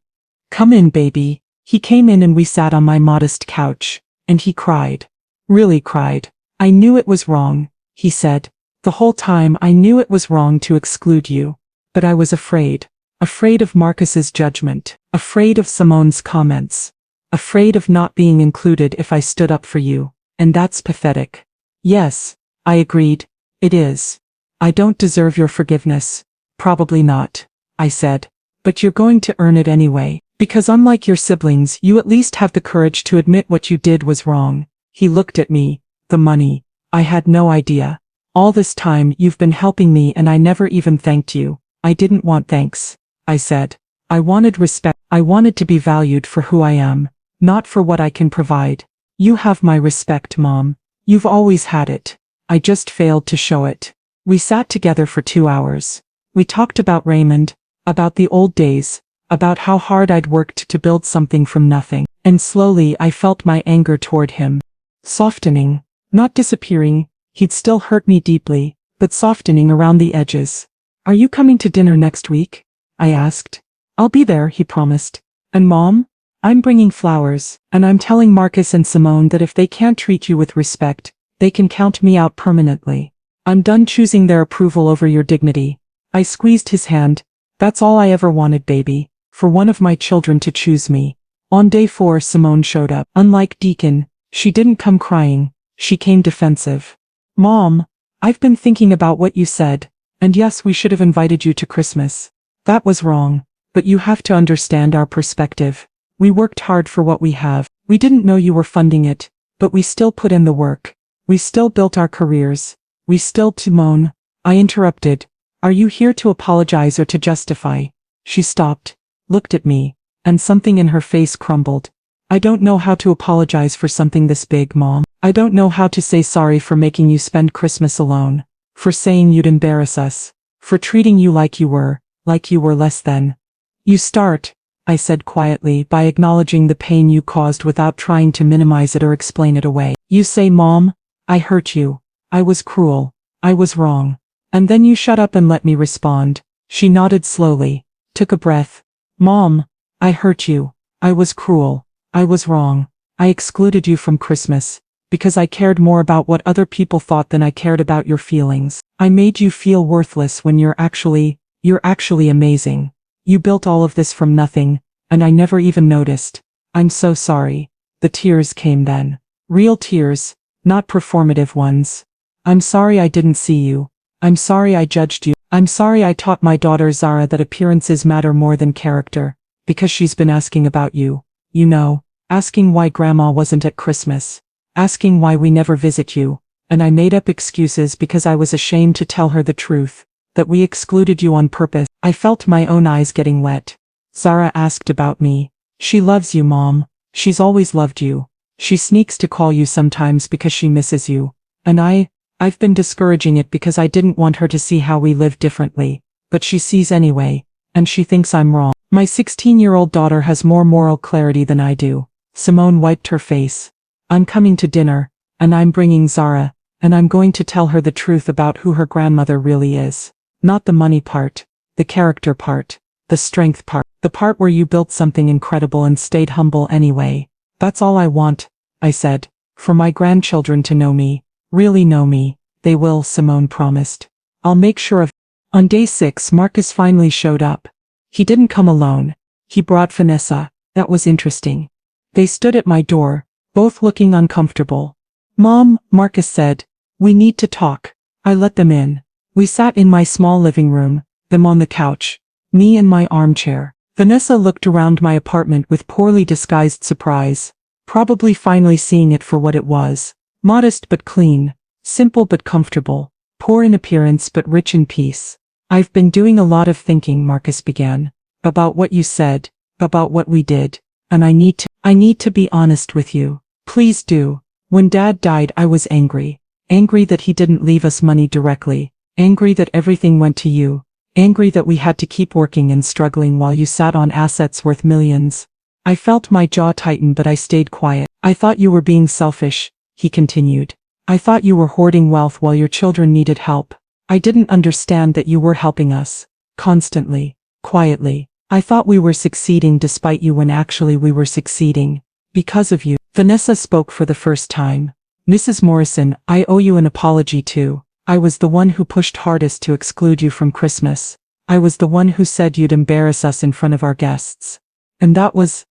Come in, baby. He came in and we sat on my modest couch. And he cried. Really cried. I knew it was wrong, he said. The whole time I knew it was wrong to exclude you. But I was afraid. Afraid of Marcus's judgment. Afraid of Simone's comments. Afraid of not being included if I stood up for you. And that's pathetic. Yes, I agreed. It is. I don't deserve your forgiveness. Probably not, I said. But you're going to earn it anyway. Because unlike your siblings, you at least have the courage to admit what you did was wrong. He looked at me. The money. I had no idea. All this time you've been helping me and I never even thanked you. I didn't want thanks, I said. I wanted respect. I wanted to be valued for who I am, not for what I can provide. You have my respect, Mom. You've always had it. I just failed to show it. We sat together for 2 hours. We talked about Raymond, about the old days, about how hard I'd worked to build something from nothing. And slowly I felt my anger toward him softening, not disappearing. He'd still hurt me deeply, but softening around the edges. Are you coming to dinner next week? I asked. I'll be there, he promised. And Mom? I'm bringing flowers, and I'm telling Marcus and Simone that if they can't treat you with respect, they can count me out permanently. I'm done choosing their approval over your dignity. I squeezed his hand. That's all I ever wanted, baby. For one of my children to choose me. On day 4, Simone showed up. Unlike Deacon, she didn't come crying, she came defensive. Mom, I've been thinking about what you said, and yes, we should have invited you to Christmas. That was wrong, but you have to understand our perspective. We worked hard for what we have. We didn't know you were funding it, but we still put in the work. We still built our careers. We still Simone. I interrupted. Are you here to apologize or to justify? She stopped, looked at me, and something in her face crumbled. I don't know how to apologize for something this big, Mom. I don't know how to say sorry for making you spend Christmas alone, for saying you'd embarrass us, for treating you like you were less than. You start, I said quietly, by acknowledging the pain you caused without trying to minimize it or explain it away. You say, Mom, I hurt you. I was cruel. I was wrong. And then you shut up and let me respond. She nodded slowly, took a breath. Mom, I hurt you. I was cruel. I was wrong. I excluded you from Christmas, because I cared more about what other people thought than I cared about your feelings. I made you feel worthless when you're actually amazing. You built all of this from nothing, and I never even noticed. I'm so sorry. The tears came then. Real tears, not performative ones. I'm sorry I didn't see you. I'm sorry I judged you. I'm sorry I taught my daughter Zara that appearances matter more than character, because she's been asking about you. You know, asking why Grandma wasn't at Christmas, asking why we never visit you, and I made up excuses because I was ashamed to tell her the truth, that we excluded you on purpose. I felt my own eyes getting wet. Zara asked about me. She loves you, Mom. She's always loved you. She sneaks to call you sometimes because she misses you. And I've been discouraging it because I didn't want her to see how we live differently, but she sees anyway, and she thinks I'm wrong. My 16-year-old daughter has more moral clarity than I do. Simone wiped her face. I'm coming to dinner, and I'm bringing Zara, and I'm going to tell her the truth about who her grandmother really is. Not the money part, the character part, the strength part, the part where you built something incredible and stayed humble anyway. That's all I want, I said, for my grandchildren to know me, really know me. They will, Simone promised. I'll make sure of. On day 6, Marcus finally showed up. He didn't come alone. He brought Vanessa. That was interesting. They stood at my door, both looking uncomfortable. Mom, Marcus said, we need to talk. I let them in. We sat in my small living room, them on the couch, me in my armchair. Vanessa looked around my apartment with poorly disguised surprise, probably finally seeing it for what it was. Modest but clean, simple but comfortable, poor in appearance but rich in peace. I've been doing a lot of thinking, Marcus began, about what you said, about what we did, and I need to be honest with you. Please do. When Dad died, I was angry. Angry that he didn't leave us money directly. Angry that everything went to you. Angry that we had to keep working and struggling while you sat on assets worth millions. I felt my jaw tighten, but I stayed quiet. I thought you were being selfish, he continued. I thought you were hoarding wealth while your children needed help. I didn't understand that you were helping us. Constantly. Quietly. I thought we were succeeding despite you when actually we were succeeding. Because of you. Vanessa spoke for the first time. Mrs. Morrison, I owe you an apology too. I was the one who pushed hardest to exclude you from Christmas. I was the one who said you'd embarrass us in front of our guests. And that was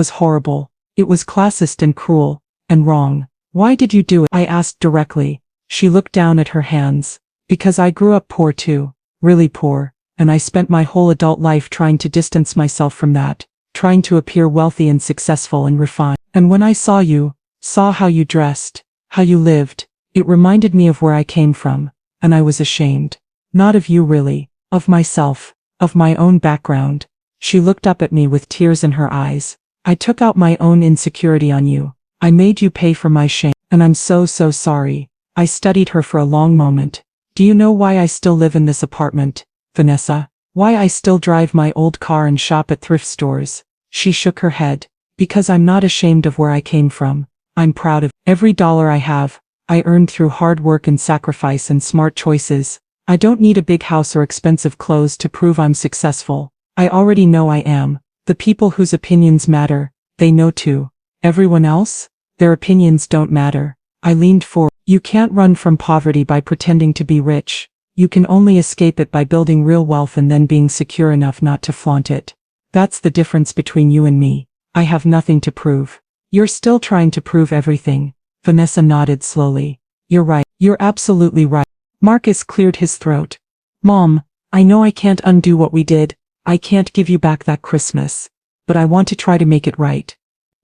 horrible. It was classist and cruel, and wrong. Why did you do it? I asked directly. She looked down at her hands. Because I grew up poor too. Really poor. And I spent my whole adult life trying to distance myself from that. Trying to appear wealthy and successful and refined. And when I saw you, saw how you dressed, how you lived, it reminded me of where I came from, and I was ashamed. Not of you really, of myself, of my own background. She looked up at me with tears in her eyes. I took out my own insecurity on you. I made you pay for my shame, and I'm so sorry. I studied her for a long moment. Do you know why I still live in this apartment, Vanessa? Why I still drive my old car and shop at thrift stores? She shook her head. Because I'm not ashamed of where I came from. I'm proud of every dollar I have. I earned through hard work and sacrifice and smart choices. I don't need a big house or expensive clothes to prove I'm successful. I already know I am. The people whose opinions matter, they know too. Everyone else? Their opinions don't matter. I leaned forward. You can't run from poverty by pretending to be rich. You can only escape it by building real wealth and then being secure enough not to flaunt it. That's the difference between you and me. I have nothing to prove. You're still trying to prove everything. Vanessa nodded slowly. You're right. You're absolutely right. Marcus cleared his throat. Mom, I know I can't undo what we did. I can't give you back that Christmas. But I want to try to make it right.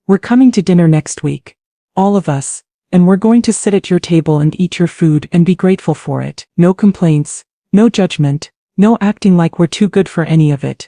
We're coming to dinner next week. All of us. And we're going to sit at your table and eat your food and be grateful for it. No complaints. No judgment. No acting like we're too good for any of it.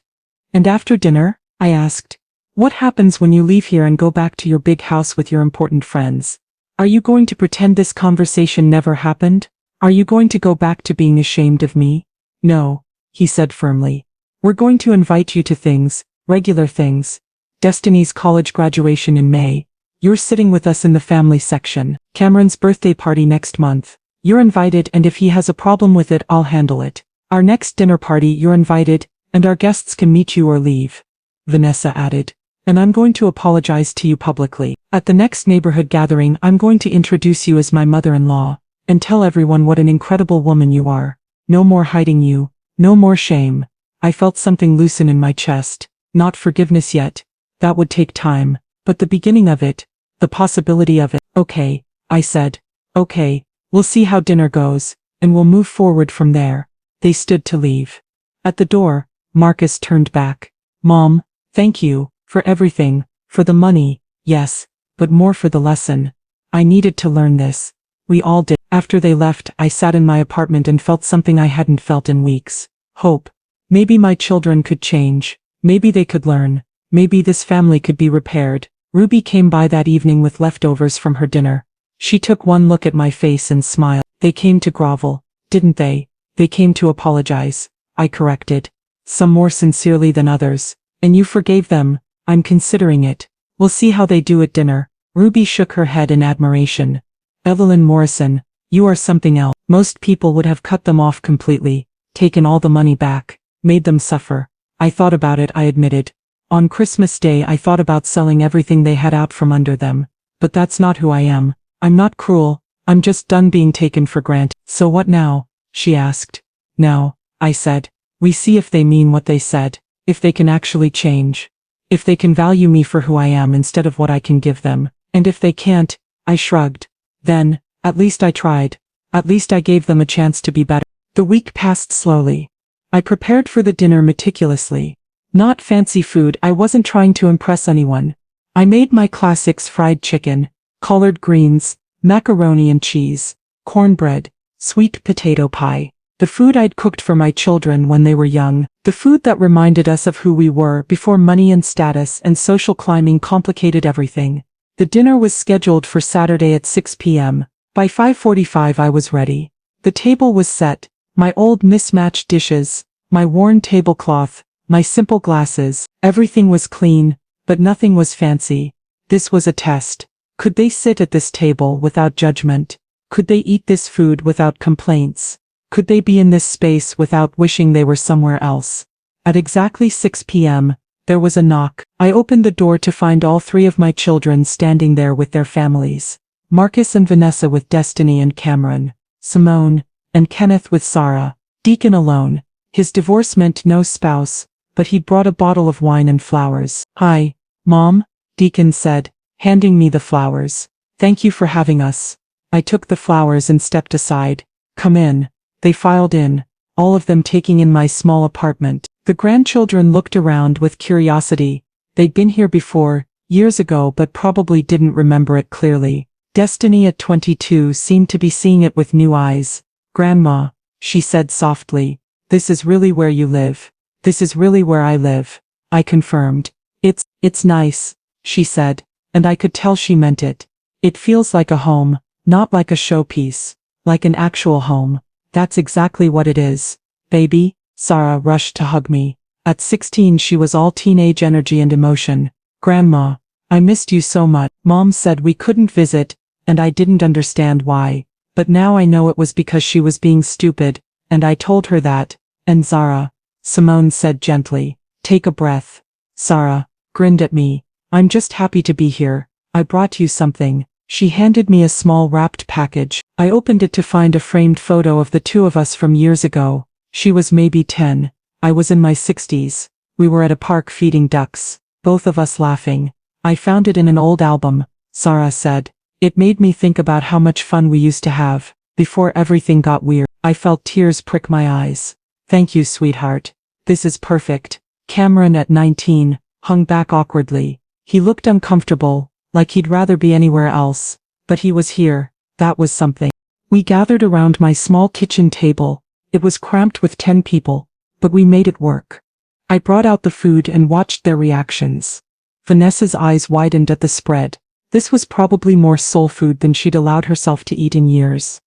And after dinner? I asked. What happens when you leave here and go back to your big house with your important friends? Are you going to pretend this conversation never happened? Are you going to go back to being ashamed of me? No, he said firmly. We're going to invite you to things, regular things. Destiny's college graduation in May. You're sitting with us in the family section. Cameron's birthday party next month. You're invited, and if he has a problem with it, I'll handle it. Our next dinner party, you're invited, and our guests can meet you or leave. Vanessa added. And I'm going to apologize to you publicly. At the next neighborhood gathering, I'm going to introduce you as my mother-in-law, and tell everyone what an incredible woman you are. No more hiding you. No more shame. I felt something loosen in my chest. Not forgiveness yet. That would take time. But the beginning of it. The possibility of it. Okay, I said. Okay, we'll see how dinner goes, and we'll move forward from there. They stood to leave. At the door, Marcus turned back. Mom, thank you, for everything, for the money, yes, but more for the lesson. I needed to learn this. We all did. After they left, I sat in my apartment and felt something I hadn't felt in weeks. Hope. Maybe my children could change. Maybe they could learn. Maybe this family could be repaired. Ruby came by that evening with leftovers from her dinner. She took one look at my face and smiled. They came to grovel, didn't they? They came to apologize. I corrected. Some more sincerely than others. And you forgave them. I'm considering it. We'll see how they do at dinner. Ruby shook her head in admiration. Evelyn Morrison, you are something else. Most people would have cut them off completely, taken all the money back, made them suffer. I thought about it, I admitted. On Christmas Day I thought about selling everything they had out from under them. But that's not who I am. I'm not cruel. I'm just done being taken for granted. So what now? She asked. Now, I said. We see if they mean what they said. If they can actually change. If they can value me for who I am instead of what I can give them. And if they can't, I shrugged. Then, at least I tried. At least I gave them a chance to be better. The week passed slowly. I prepared for the dinner meticulously. Not fancy food, I wasn't trying to impress anyone. I made my classics: fried chicken, collard greens, macaroni and cheese, cornbread, sweet potato pie. The food I'd cooked for my children when they were young. The food that reminded us of who we were before money and status and social climbing complicated everything. The dinner was scheduled for Saturday at 6 p.m. By 5:45 I was ready. The table was set, my old mismatched dishes, my worn tablecloth, my simple glasses. Everything was clean, but nothing was fancy. This was a test. Could they sit at this table without judgment? Could they eat this food without complaints? Could they be in this space without wishing they were somewhere else? At exactly 6 p.m., there was a knock. I opened the door to find all three of my children standing there with their families. Marcus and Vanessa with Destiny and Cameron, Simone, and Kenneth with Sarah. Deacon alone. His divorce meant no spouse, but he'd brought a bottle of wine and flowers. Hi, Mom, Deacon said, handing me the flowers. Thank you for having us. I took the flowers and stepped aside. Come in. They filed in, all of them taking in my small apartment. The grandchildren looked around with curiosity. They'd been here before, years ago, but probably didn't remember it clearly. Destiny at 22 seemed to be seeing it with new eyes. Grandma, she said softly, this is really where you live. This is really where I live. I confirmed. It's nice, she said, and I could tell she meant it. It feels like a home, not like a showpiece, like an actual home. That's exactly what it is. Baby, Sarah rushed to hug me. At 16 she was all teenage energy and emotion. Grandma, I missed you so much. Mom said we couldn't visit, and I didn't understand why. But now I know it was because she was being stupid, and I told her that. And Zara, Simone said gently, take a breath. Sarah grinned at me. I'm just happy to be here. I brought you something. She handed me a small wrapped package. I opened it to find a framed photo of the two of us from years ago. She was maybe 10. I was in my 60s. We were at a park feeding ducks, both of us laughing. I found it in an old album, Zara said. It made me think about how much fun we used to have, before everything got weird. I felt tears prick my eyes. Thank you, sweetheart. This is perfect. Cameron at 19, hung back awkwardly. He looked uncomfortable, like he'd rather be anywhere else. But he was here. That was something. We gathered around my small kitchen table. It was cramped with 10 people, but we made it work. I brought out the food and watched their reactions. Vanessa's eyes widened at the spread. This was probably more soul food than she'd allowed herself to eat in years.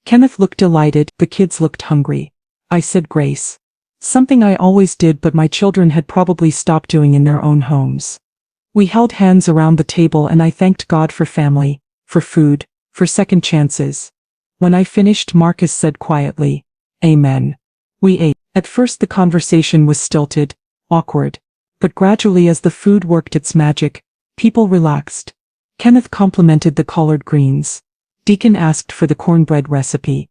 Kenneth looked delighted, the kids looked hungry. I said grace. Something I always did but my children had probably stopped doing in their own homes. We held hands around the table and I thanked God for family, for food, for second chances. When I finished, Marcus said quietly, Amen. We ate. At first the conversation was stilted, awkward. But gradually as the food worked its magic, people relaxed. Kenneth complimented the collard greens. Deacon asked for the cornbread recipe.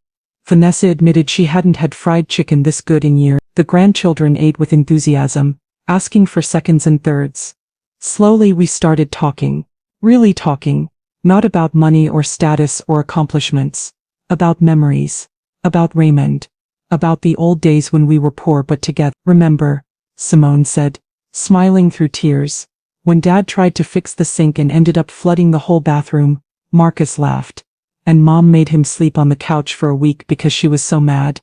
Vanessa admitted she hadn't had fried chicken this good in years. The grandchildren ate with enthusiasm, asking for seconds and thirds. Slowly we started talking. Really talking. Not about money or status or accomplishments. About memories. About Raymond. About the old days when we were poor but together. Remember, Simone said, smiling through tears. When Dad tried to fix the sink and ended up flooding the whole bathroom, Marcus laughed. And Mom made him sleep on the couch for a week because she was so mad.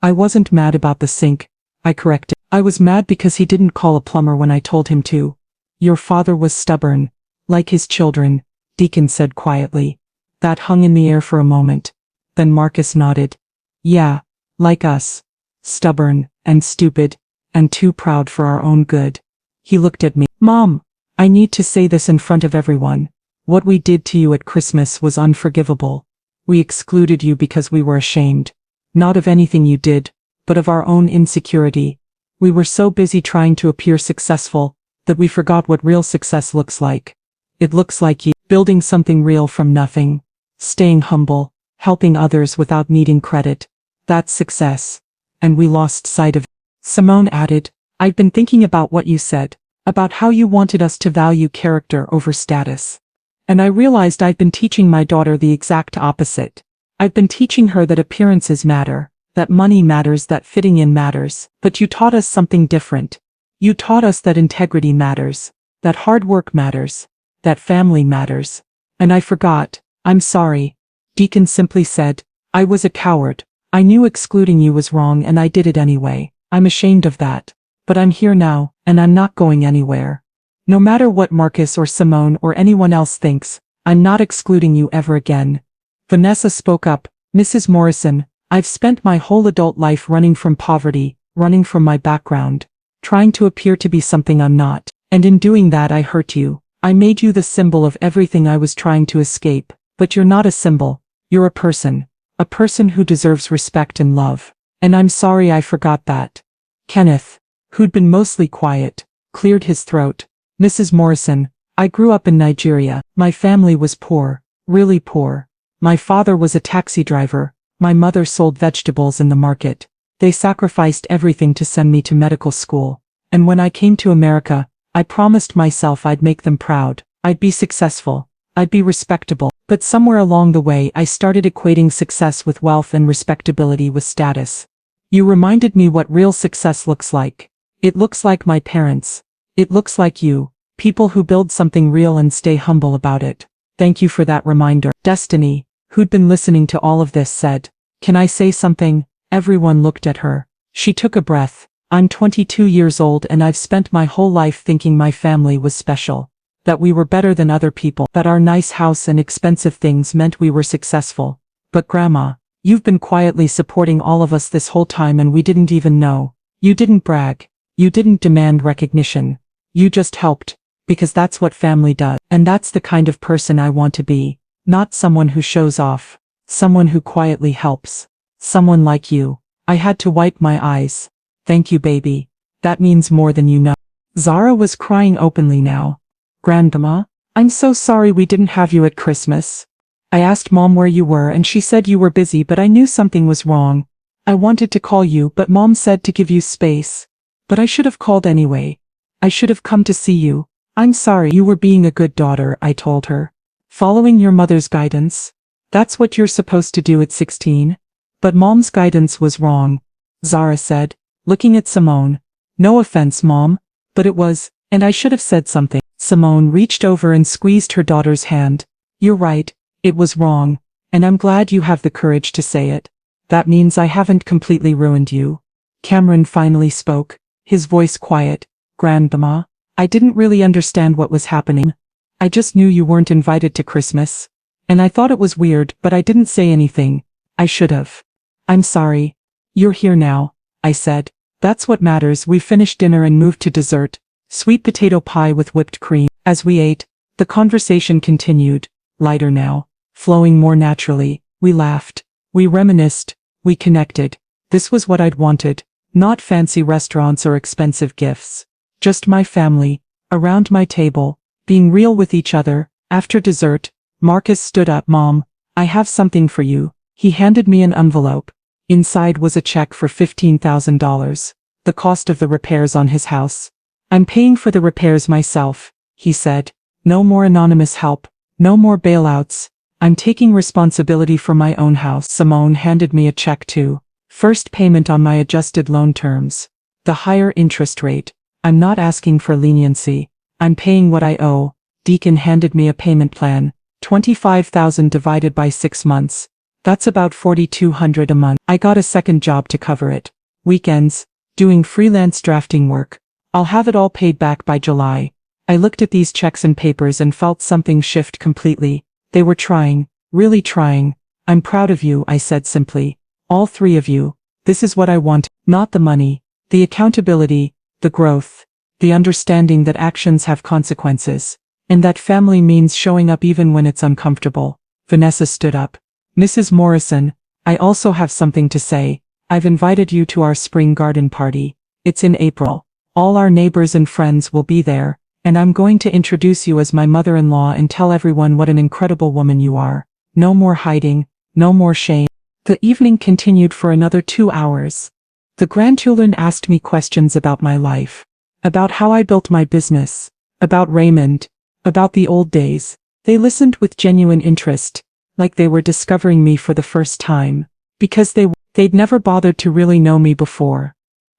I wasn't mad about the sink, I corrected. I was mad because he didn't call a plumber when I told him to. Your father was stubborn, like his children, Deacon said quietly. That hung in the air for a moment. Then Marcus nodded. Yeah, like us. Stubborn, and stupid, and too proud for our own good. He looked at me. Mom, I need to say this in front of everyone. What we did to you at Christmas was unforgivable. We excluded you because we were ashamed. Not of anything you did, but of our own insecurity. We were so busy trying to appear successful, that we forgot what real success looks like. It looks like you building something real from nothing. Staying humble, helping others without needing credit. That's success. And we lost sight of it. Simone added, I've been thinking about what you said, about how you wanted us to value character over status. And I realized I've been teaching my daughter the exact opposite. I've been teaching her that appearances matter, that money matters, that fitting in matters, but you taught us something different. You taught us that integrity matters, that hard work matters, that family matters. And I forgot. I'm sorry. Deacon simply said, I was a coward. I knew excluding you was wrong and I did it anyway. I'm ashamed of that. But I'm here now, and I'm not going anywhere. No matter what Marcus or Simone or anyone else thinks, I'm not excluding you ever again. Vanessa spoke up, Mrs. Morrison, I've spent my whole adult life running from poverty, running from my background, trying to appear to be something I'm not. And in doing that I hurt you. I made you the symbol of everything I was trying to escape. But you're not a symbol. You're a person who deserves respect and love. And I'm sorry I forgot that. Kenneth, who'd been mostly quiet, cleared his throat. Mrs. Morrison, I grew up in Nigeria. My family was poor, really poor. My father was a taxi driver. My mother sold vegetables in the market. They sacrificed everything to send me to medical school. And when I came to America, I promised myself I'd make them proud. I'd be successful. I'd be respectable. But somewhere along the way I started equating success with wealth and respectability with status. You reminded me what real success looks like. It looks like my parents. It looks like you. People who build something real and stay humble about it. Thank you for that reminder. Destiny, who'd been listening to all of this, said, Can I say something? Everyone looked at her. She took a breath. I'm 22 years old and I've spent my whole life thinking my family was special. That we were better than other people. That our nice house and expensive things meant we were successful. But Grandma, you've been quietly supporting all of us this whole time and we didn't even know. You didn't brag. You didn't demand recognition. You just helped. Because that's what family does. And that's the kind of person I want to be. Not someone who shows off. Someone who quietly helps. Someone like you. I had to wipe my eyes. Thank you, baby. That means more than you know. Zara was crying openly now. Grandma, I'm so sorry we didn't have you at Christmas. I asked Mom where you were and she said you were busy, but I knew something was wrong. I wanted to call you, but Mom said to give you space. But I should have called anyway. I should have come to see you. I'm sorry, you were being a good daughter, I told her. Following your mother's guidance? That's what you're supposed to do at 16. But Mom's guidance was wrong, Zara said, looking at Simone. No offense, Mom, but it was, and I should have said something. Simone reached over and squeezed her daughter's hand. You're right, it was wrong, and I'm glad you have the courage to say it. That means I haven't completely ruined you. Cameron finally spoke, his voice quiet. Grandma, I didn't really understand what was happening. I just knew you weren't invited to Christmas. And I thought it was weird, but I didn't say anything. I should have. I'm sorry. You're here now, I said. That's what matters. We finished dinner and moved to dessert, sweet potato pie with whipped cream. As we ate, the conversation continued, lighter now, flowing more naturally. We laughed. We reminisced. We connected. This was what I'd wanted. Not fancy restaurants or expensive gifts. Just my family, around my table, being real with each other. After dessert, Marcus stood up. Mom, I have something for you. He handed me an envelope. Inside was a check for $15,000, the cost of the repairs on his house. I'm paying for the repairs myself, he said. No more anonymous help, no more bailouts. I'm taking responsibility for my own house. Simone handed me a check too. First payment on my adjusted loan terms. The higher interest rate. I'm not asking for leniency. I'm paying what I owe. Deacon handed me a payment plan. $25,000 divided by 6 months. That's about $4,200 a month. I got a second job to cover it. Weekends, doing freelance drafting work. I'll have it all paid back by July. I looked at these checks and papers and felt something shift completely. They were trying, really trying. I'm proud of you, I said simply. All three of you. This is what I want. Not the money, the accountability, the growth, the understanding that actions have consequences, and that family means showing up even when it's uncomfortable. Vanessa stood up. Mrs. Morrison, I also have something to say. I've invited you to our spring garden party. It's in April. All our neighbors and friends will be there, and I'm going to introduce you as my mother-in-law and tell everyone what an incredible woman you are. No more hiding, no more shame. The evening continued for another 2 hours. The grandchildren asked me questions about my life, about how I built my business, about Raymond, about the old days. They listened with genuine interest, like they were discovering me for the first time, because they'd never bothered to really know me before.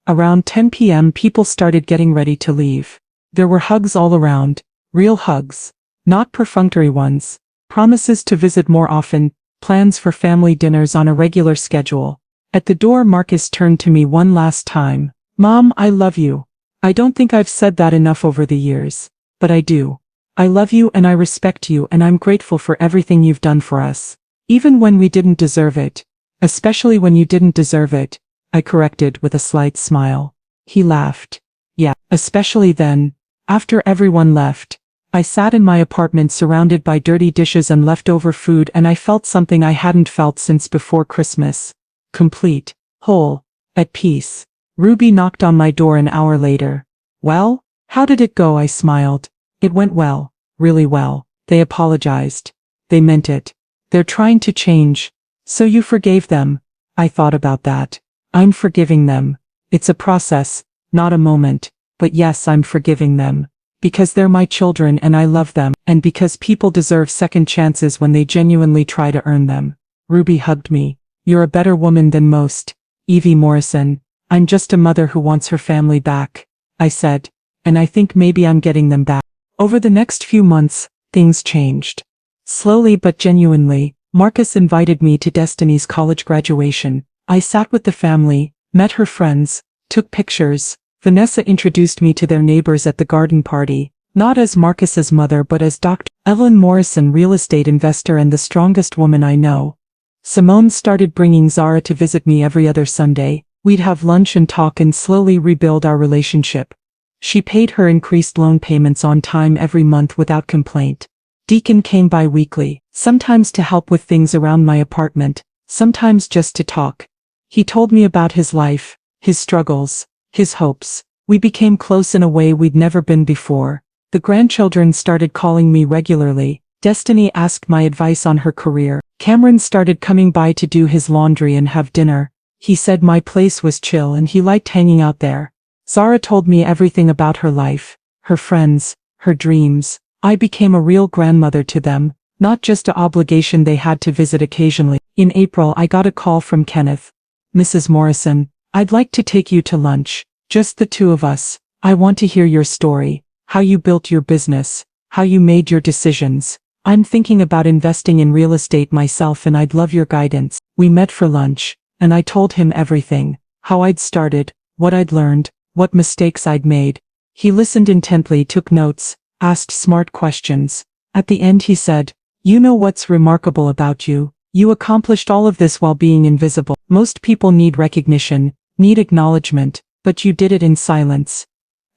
Around 10 p.m. people started getting ready to leave. There were hugs all around, real hugs, not perfunctory ones, promises to visit more often, plans for family dinners on a regular schedule. At the door, Marcus turned to me one last time. Mom, I love you. I don't think I've said that enough over the years, but I do. I love you and I respect you and I'm grateful for everything you've done for us. Even when we didn't deserve it. Especially when you didn't deserve it, I corrected with a slight smile. He laughed. Yeah, especially then. After everyone left, I sat in my apartment surrounded by dirty dishes and leftover food and I felt something I hadn't felt since before Christmas. Complete, whole, at peace. Ruby knocked on my door an hour later. Well, how did it go? I smiled. It went well, really well. They apologized. They meant it. They're trying to change. So you forgave them? I thought about that. I'm forgiving them. It's a process, not a moment. But yes, I'm forgiving them. Because they're my children and I love them, and because people deserve second chances when they genuinely try to earn them. Ruby hugged me. You're a better woman than most, Evie Morrison. I'm just a mother who wants her family back, I said. And I think maybe I'm getting them back. Over the next few months, things changed. Slowly but genuinely, Marcus invited me to Destiny's college graduation. I sat with the family, met her friends, took pictures. Vanessa introduced me to their neighbors at the garden party, not as Marcus's mother but as Dr. Evelyn Morrison, real estate investor and the strongest woman I know. Simone started bringing Zara to visit me every other Sunday. We'd have lunch and talk and slowly rebuild our relationship. She paid her increased loan payments on time every month without complaint. Deacon came by weekly, sometimes to help with things around my apartment, sometimes just to talk. He told me about his life, his struggles, his hopes. We became close in a way we'd never been before. The grandchildren started calling me regularly. Destiny asked my advice on her career. Cameron started coming by to do his laundry and have dinner. He said my place was chill and he liked hanging out there. Zara told me everything about her life, her friends, her dreams. I became a real grandmother to them, not just an obligation they had to visit occasionally. In April, I got a call from Kenneth. "Mrs. Morrison, I'd like to take you to lunch. Just the two of us. I want to hear your story, how you built your business, how you made your decisions. I'm thinking about investing in real estate myself and I'd love your guidance." We met for lunch, and I told him everything, how I'd started, what I'd learned, what mistakes I'd made. He listened intently, took notes, asked smart questions. At the end he said, "You know what's remarkable about you? You accomplished all of this while being invisible. Most people need recognition, need acknowledgement, but you did it in silence.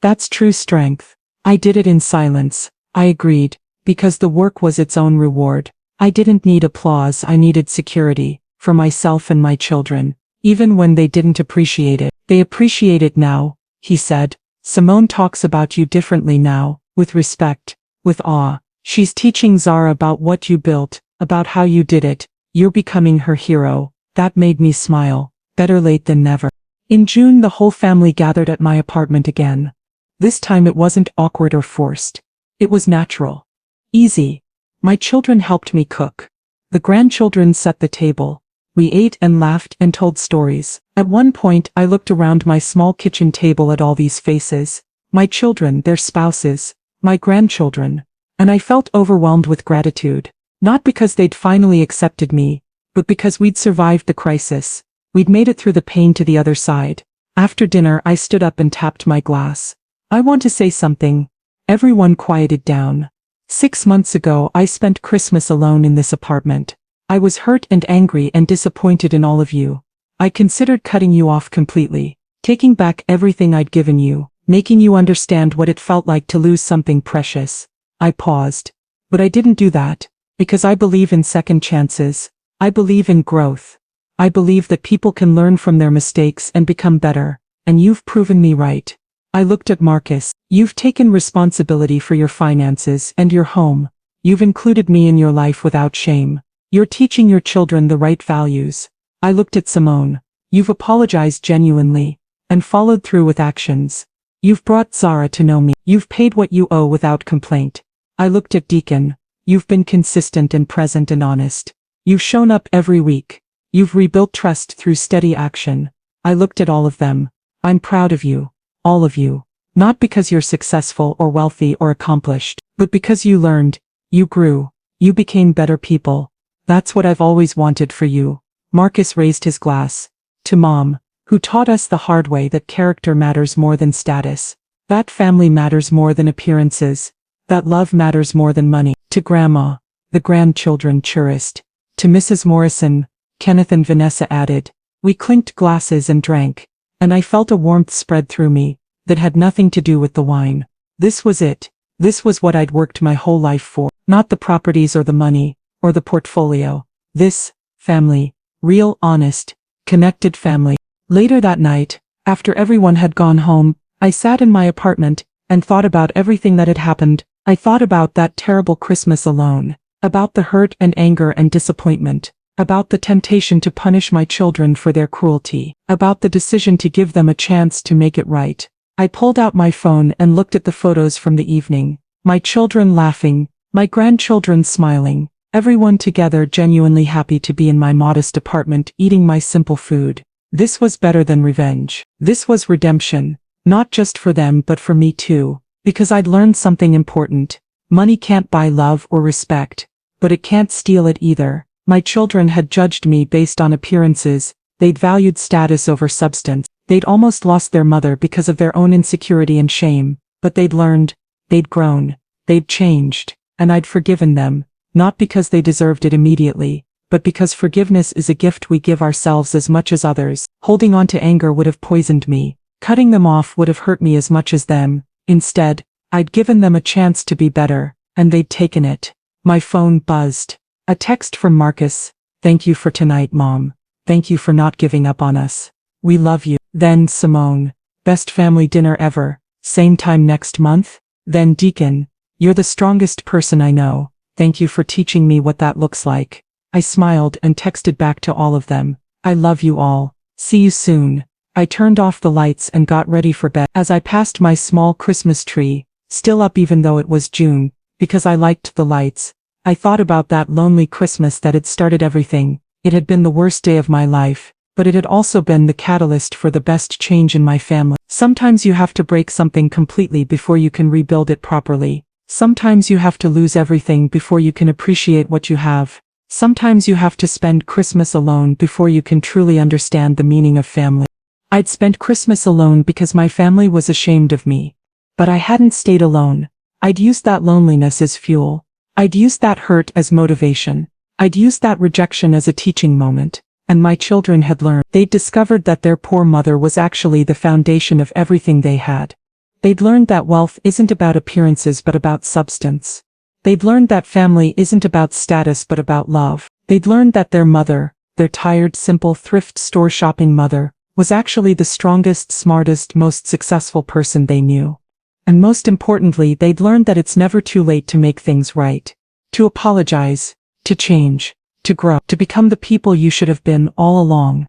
That's true strength." I did it in silence, I agreed, because the work was its own reward. I didn't need applause, I needed security, for myself and my children. Even when they didn't appreciate it, they appreciate it now, he said. "Simone talks about you differently now, with respect, with awe. She's teaching Zara about what you built, about how you did it. You're becoming her hero." That made me smile. Better late than never. In June, the whole family gathered at my apartment again. This time it wasn't awkward or forced. It was natural. Easy. My children helped me cook. The grandchildren set the table. We ate and laughed and told stories. At one point, I looked around my small kitchen table at all these faces. My children, their spouses, my grandchildren. And I felt overwhelmed with gratitude. Not because they'd finally accepted me, but because we'd survived the crisis. We'd made it through the pain to the other side. After dinner, I stood up and tapped my glass. "I want to say something." Everyone quieted down. 6 months ago, I spent Christmas alone in this apartment. I was hurt and angry and disappointed in all of you. I considered cutting you off completely, taking back everything I'd given you, making you understand what it felt like to lose something precious. I paused. But I didn't do that, because I believe in second chances. I believe in growth. I believe that people can learn from their mistakes and become better, and you've proven me right. I looked at Marcus. "You've taken responsibility for your finances and your home. You've included me in your life without shame. You're teaching your children the right values." I looked at Simone. "You've apologized genuinely, and followed through with actions. You've brought Zara to know me. You've paid what you owe without complaint." I looked at Deacon. "You've been consistent and present and honest. You've shown up every week. You've rebuilt trust through steady action." I looked at all of them. "I'm proud of you. All of you. Not because you're successful or wealthy or accomplished, but because you learned, you grew, you became better people. That's what I've always wanted for you." Marcus raised his glass. "To Mom, who taught us the hard way that character matters more than status, that family matters more than appearances, that love matters more than money." To Grandma, the grandchildren cherished. To Mrs. Morrison, Kenneth and Vanessa added. We clinked glasses and drank, and I felt a warmth spread through me that had nothing to do with the wine. This was it. This was what I'd worked my whole life for. Not the properties or the money, or the portfolio. This, family. Real, honest, connected family. Later that night, after everyone had gone home, I sat in my apartment and thought about everything that had happened. I thought about that terrible Christmas alone, about the hurt and anger and disappointment, about the temptation to punish my children for their cruelty, about the decision to give them a chance to make it right. I pulled out my phone and looked at the photos from the evening. My children laughing, my grandchildren smiling, everyone together genuinely happy to be in my modest apartment eating my simple food. This was better than revenge. This was redemption, not just for them but for me too, because I'd learned something important. Money can't buy love or respect, but it can't steal it either. My children had judged me based on appearances. They'd valued status over substance. They'd almost lost their mother because of their own insecurity and shame, but they'd learned, they'd grown, they'd changed, and I'd forgiven them, not because they deserved it immediately, but because forgiveness is a gift we give ourselves as much as others. Holding on to anger would have poisoned me. Cutting them off would have hurt me as much as them. Instead, I'd given them a chance to be better, and they'd taken it. My phone buzzed. A text from Marcus. Thank you for tonight, Mom. Thank you for not giving up on us. We love you. Then Simone. Best family dinner ever. Same time next month? Then Deacon. You're the strongest person I know. Thank you for teaching me what that looks like. I smiled and texted back to all of them. I love you all. See you soon. I turned off the lights and got ready for bed. As I passed my small Christmas tree, still up even though it was June, because I liked the lights. I thought about that lonely Christmas that had started everything. It had been the worst day of my life, but it had also been the catalyst for the best change in my family. Sometimes you have to break something completely before you can rebuild it properly. Sometimes you have to lose everything before you can appreciate what you have. Sometimes you have to spend Christmas alone before you can truly understand the meaning of family. I'd spent Christmas alone because my family was ashamed of me. But I hadn't stayed alone. I'd used that loneliness as fuel. I'd used that hurt as motivation. I'd used that rejection as a teaching moment. And my children had learned. They'd discovered that their poor mother was actually the foundation of everything they had. They'd learned that wealth isn't about appearances but about substance. They'd learned that family isn't about status but about love. They'd learned that their mother, their tired, simple thrift store shopping mother, was actually the strongest, smartest, most successful person they knew. And most importantly, they'd learned that it's never too late to make things right. To apologize, to change, to grow, to become the people you should have been all along.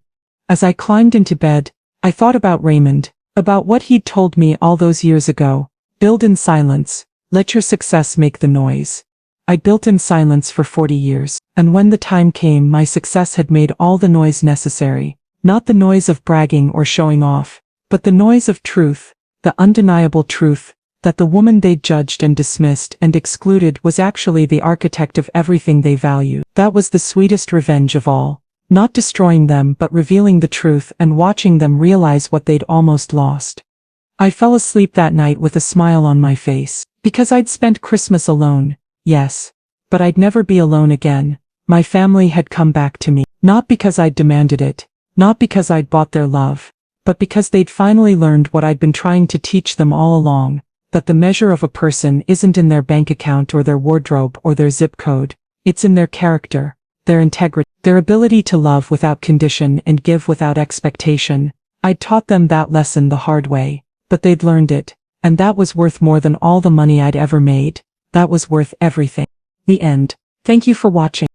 As I climbed into bed, I thought about Raymond, about what he'd told me all those years ago. Build in silence, let your success make the noise. I built in silence for 40 years, and when the time came, my success had made all the noise necessary. Not the noise of bragging or showing off, but the noise of truth, the undeniable truth, that the woman they'd judged and dismissed and excluded was actually the architect of everything they valued. That was the sweetest revenge of all. Not destroying them but revealing the truth and watching them realize what they'd almost lost. I fell asleep that night with a smile on my face. Because I'd spent Christmas alone, yes. But I'd never be alone again. My family had come back to me. Not because I'd demanded it. Not because I'd bought their love. But because they'd finally learned what I'd been trying to teach them all along. That the measure of a person isn't in their bank account or their wardrobe or their zip code. It's in their character, their integrity, their ability to love without condition and give without expectation. I'd taught them that lesson the hard way, but they'd learned it, and that was worth more than all the money I'd ever made. That was worth everything. The end. Thank you for watching.